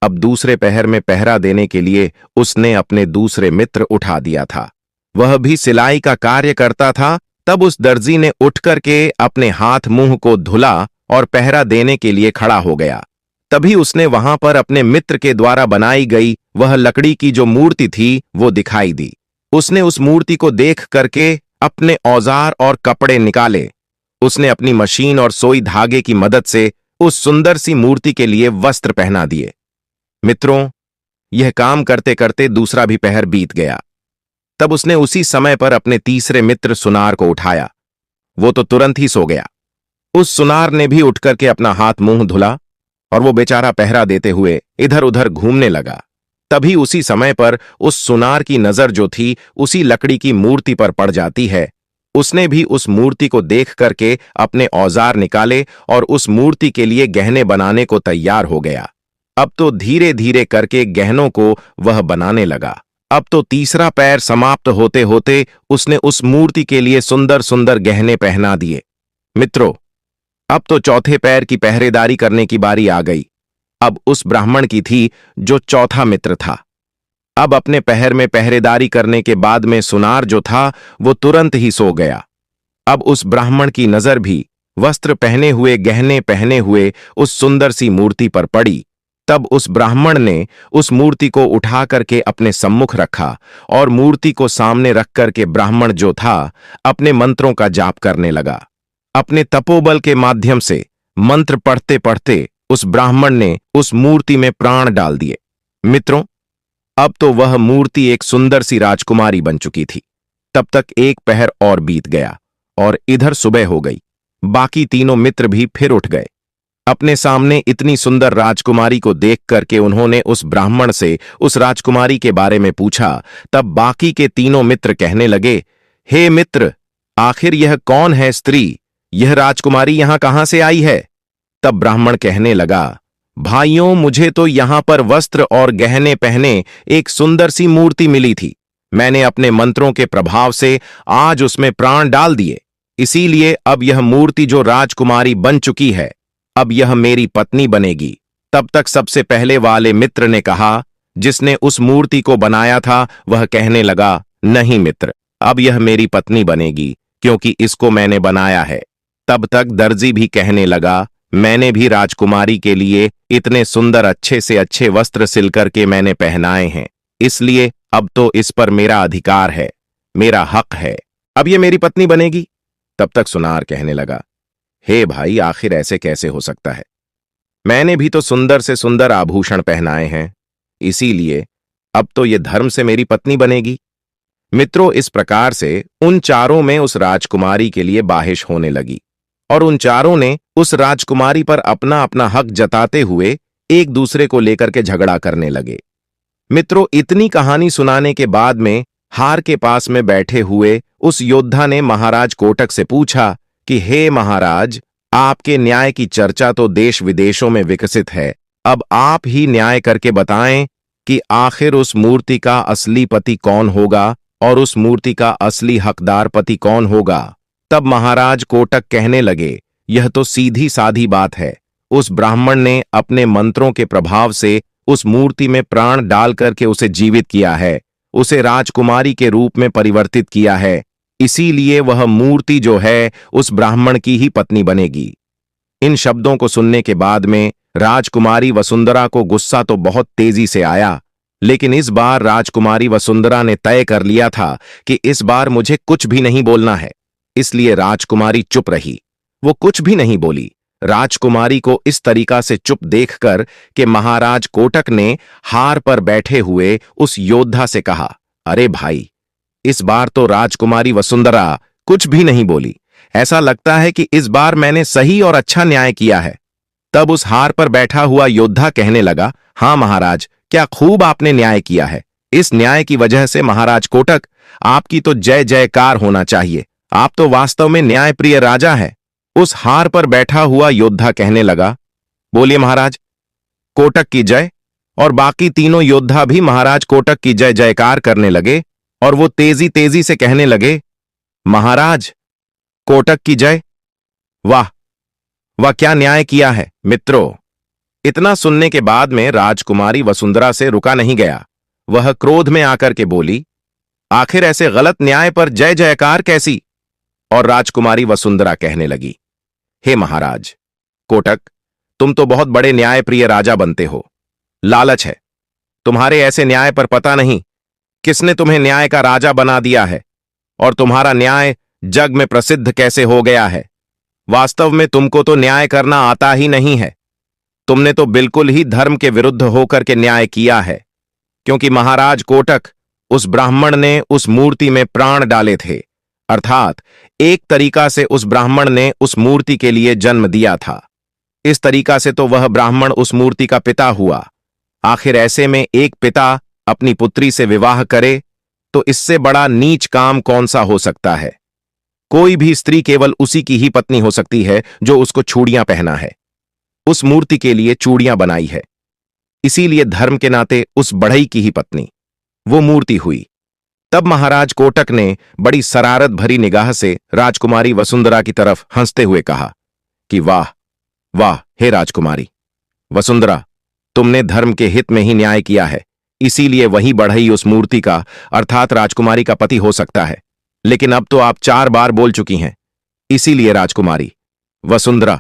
Speaker 1: अब दूसरे पहर में पहरा देने के लिए उसने अपने दूसरे मित्र उठा दिया था। वह भी सिलाई का कार्य करता था। तब उस दर्जी ने उठ करके अपने हाथ मुंह को धुला और पहरा देने के लिए खड़ा हो गया। तभी उसने वहां पर अपने मित्र के द्वारा बनाई गई वह लकड़ी की जो मूर्ति थी वो दिखाई दी। उसने उस मूर्ति को देख करके अपने औजार और कपड़े निकाले। उसने अपनी मशीन और सोई धागे की मदद से उस सुंदर सी मूर्ति के लिए वस्त्र पहना दिए। मित्रों, यह काम करते करते दूसरा भी पहर बीत गया। तब उसने उसी समय पर अपने तीसरे मित्र सुनार को उठाया। वो तो तुरंत ही सो गया। उस सुनार ने भी उठ करके अपना हाथ मुंह धुला और वो बेचारा पहरा देते हुए इधर उधर घूमने लगा। तभी उसी समय पर उस सुनार की नजर जो थी उसी लकड़ी की मूर्ति पर पड़ जाती है। उसने भी उस मूर्ति को देख करके अपने औजार निकाले और उस मूर्ति के लिए गहने बनाने को तैयार हो गया। अब तो धीरे धीरे करके गहनों को वह बनाने लगा। अब तो तीसरा पैर समाप्त होते होते उसने उस मूर्ति के लिए सुंदर सुंदर गहने पहना दिए। मित्रों, अब तो चौथे पैर की पहरेदारी करने की बारी आ गई। अब उस ब्राह्मण की थी जो चौथा मित्र था। अब अपने पहर में पहरेदारी करने के बाद में सुनार जो था वो तुरंत ही सो गया। अब उस ब्राह्मण की नजर भी वस्त्र पहने हुए, गहने पहने हुए उस सुंदर सी मूर्ति पर पड़ी। तब उस ब्राह्मण ने उस मूर्ति को उठा करके अपने सम्मुख रखा और मूर्ति को सामने रख करके ब्राह्मण जो था अपने मंत्रों का जाप करने लगा। अपने तपोबल के माध्यम से मंत्र पढ़ते पढ़ते उस ब्राह्मण ने उस मूर्ति में प्राण डाल दिए। मित्रों, अब तो वह मूर्ति एक सुंदर सी राजकुमारी बन चुकी थी। तब तक एक पहर और बीत गया और इधर सुबह हो गई। बाकी तीनों मित्र भी फिर उठ गए। अपने सामने इतनी सुंदर राजकुमारी को देख करके उन्होंने उस ब्राह्मण से उस राजकुमारी के बारे में पूछा। तब बाकी के तीनों मित्र कहने लगे, हे मित्र, आखिर यह कौन है स्त्री? यह राजकुमारी यहां कहां से आई है? तब ब्राह्मण कहने लगा, भाइयों, मुझे तो यहां पर वस्त्र और गहने पहने एक सुंदर सी मूर्ति मिली थी। मैंने अपने मंत्रों के प्रभाव से आज उसमें प्राण डाल दिए, इसीलिए अब यह मूर्ति जो राजकुमारी बन चुकी है, अब यह मेरी पत्नी बनेगी। तब तक सबसे पहले वाले मित्र ने कहा, जिसने उस मूर्ति को बनाया था, वह कहने लगा, नहीं मित्र, अब यह मेरी पत्नी बनेगी क्योंकि इसको मैंने बनाया है। तब तक दर्जी भी कहने लगा, मैंने भी राजकुमारी के लिए इतने सुंदर अच्छे से अच्छे वस्त्र सिल करके मैंने पहनाए हैं, इसलिए अब तो इस पर मेरा अधिकार है, मेरा हक है, अब ये मेरी पत्नी बनेगी। तब तक सुनार कहने लगा, हे भाई, आखिर ऐसे कैसे हो सकता है? मैंने भी तो सुंदर से सुंदर आभूषण पहनाए हैं, इसीलिए अब तो ये धर्म से मेरी पत्नी बनेगी। मित्रों, इस प्रकार से उन चारों में उस राजकुमारी के लिए बाहिश होने लगी और उन चारों ने उस राजकुमारी पर अपना अपना हक जताते हुए एक दूसरे को लेकर के झगड़ा करने लगे। मित्रों, इतनी कहानी सुनाने के बाद में हार के पास में बैठे हुए उस योद्धा ने महाराज कोटक से पूछा कि हे महाराज, आपके न्याय की चर्चा तो देश विदेशों में विकसित है। अब आप ही न्याय करके बताएं कि आखिर उस मूर्ति का असली पति कौन होगा और उस मूर्ति का असली हकदार पति कौन होगा। तब महाराज कोटक कहने लगे, यह तो सीधी साधी बात है। उस ब्राह्मण ने अपने मंत्रों के प्रभाव से उस मूर्ति में प्राण डाल करके उसे जीवित किया है, उसे राजकुमारी के रूप में परिवर्तित किया है। इसीलिए वह मूर्ति जो है उस ब्राह्मण की ही पत्नी बनेगी। इन शब्दों को सुनने के बाद में राजकुमारी वसुंधरा को गुस्सा तो बहुत तेजी से आया, लेकिन इस बार राजकुमारी वसुंधरा ने तय कर लिया था कि इस बार मुझे कुछ भी नहीं बोलना है। इसलिए राजकुमारी चुप रही, वो कुछ भी नहीं बोली। राजकुमारी को इस तरीका से चुप देखकर कि महाराज कोटक ने हार पर बैठे हुए उस योद्धा से कहा, अरे भाई, इस बार तो राजकुमारी वसुंधरा कुछ भी नहीं बोली। ऐसा लगता है कि इस बार मैंने सही और अच्छा न्याय किया है। तब उस हार पर बैठा हुआ योद्धा कहने लगा, हां महाराज, क्या खूब आपने न्याय किया है। इस न्याय की वजह से महाराज कोटक, आपकी तो जय जयकार होना चाहिए। आप तो वास्तव में न्यायप्रिय राजा हैं। उस हार पर बैठा हुआ योद्धा कहने लगा, बोलिए महाराज, कोटक की जय। और बाकी तीनों योद्धा भी महाराज कोटक की जय जयकार करने लगे और वो तेजी तेजी से कहने लगे, महाराज कोटक की जय। वाह वाह, क्या न्याय किया है। मित्रों, इतना सुनने के बाद में राजकुमारी वसुंधरा से रुका नहीं गया। वह क्रोध में आकर के बोली, आखिर ऐसे गलत न्याय पर जय जयकार कैसी। और राजकुमारी वसुंधरा कहने लगी, हे महाराज कोटक, तुम तो बहुत बड़े न्यायप्रिय राजा बनते हो। लालच है तुम्हारे ऐसे न्याय पर, पता नहीं किसने तुम्हें न्याय का राजा बना दिया है और तुम्हारा न्याय जग में प्रसिद्ध कैसे हो गया है। वास्तव में तुमको तो न्याय करना आता ही नहीं है। तुमने तो बिल्कुल ही धर्म के विरुद्ध होकर के न्याय किया है, क्योंकि महाराज कोटक, उस ब्राह्मण ने उस मूर्ति में प्राण डाले थे, अर्थात एक तरीका से उस ब्राह्मण ने उस मूर्ति के लिए जन्म दिया था। इस तरीका से तो वह ब्राह्मण उस मूर्ति का पिता हुआ। आखिर ऐसे में एक पिता अपनी पुत्री से विवाह करे तो इससे बड़ा नीच काम कौन सा हो सकता है। कोई भी स्त्री केवल उसी की ही पत्नी हो सकती है जो उसको चूड़ियां पहना है, उस मूर्ति के लिए चूड़ियां बनाई है। इसीलिए धर्म के नाते उस बढ़ई की ही पत्नी वो मूर्ति हुई। तब महाराज कोटक ने बड़ी शरारत भरी निगाह से राजकुमारी वसुंधरा की तरफ हंसते हुए कहा कि वाह वाह, हे राजकुमारी वसुंधरा, तुमने धर्म के हित में ही न्याय किया है। इसीलिए वही बढ़ई उस मूर्ति का अर्थात राजकुमारी का पति हो सकता है। लेकिन अब तो आप 4 बार बोल चुकी हैं। इसीलिए राजकुमारी वसुंधरा,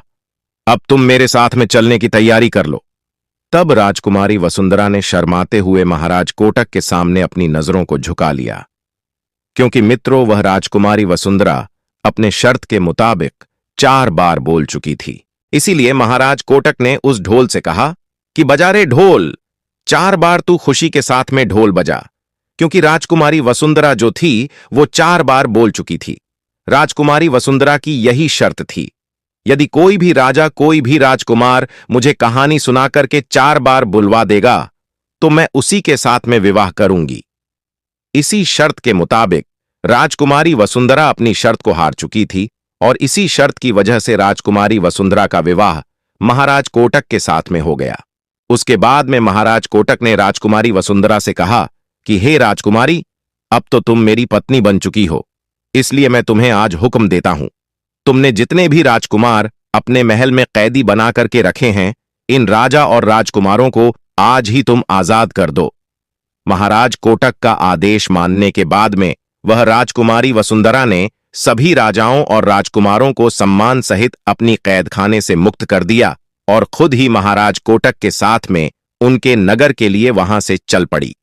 Speaker 1: अब तुम मेरे साथ में चलने की तैयारी कर लो। तब राजकुमारी वसुंधरा ने शर्माते हुए महाराज कोटक के सामने अपनी नजरों को झुका लिया, क्योंकि मित्रों, वह राजकुमारी वसुंधरा अपने शर्त के मुताबिक 4 बार बोल चुकी थी। इसीलिए महाराज कोटक ने उस ढोल से कहा कि बजा रे ढोल, 4 बार तू खुशी के साथ में ढोल बजा। क्योंकि राजकुमारी वसुंधरा जो थी वो 4 बार बोल चुकी थी। राजकुमारी वसुंधरा की यही शर्त थी, यदि कोई भी राजा, कोई भी राजकुमार मुझे कहानी सुना करके 4 बार बुलवा देगा तो मैं उसी के साथ में विवाह करूंगी। इसी शर्त के मुताबिक राजकुमारी वसुंधरा अपनी शर्त को हार चुकी थी और इसी शर्त की वजह से राजकुमारी वसुंधरा का विवाह महाराज कोटक के साथ में हो गया। उसके बाद में महाराज कोटक ने राजकुमारी वसुंधरा से कहा कि हे राजकुमारी, अब तो तुम मेरी पत्नी बन चुकी हो, इसलिए मैं तुम्हें आज हुक्म देता हूं, तुमने जितने भी राजकुमार अपने महल में कैदी बना करके रखे हैं, इन राजा और राजकुमारों को आज ही तुम आजाद कर दो। महाराज कोटक का आदेश मानने के बाद में वह राजकुमारी वसुंधरा ने सभी राजाओं और राजकुमारों को सम्मान सहित अपनी कैदखाने से मुक्त कर दिया और खुद ही महाराज कोटक के साथ में उनके नगर के लिए वहां से चल पड़ी।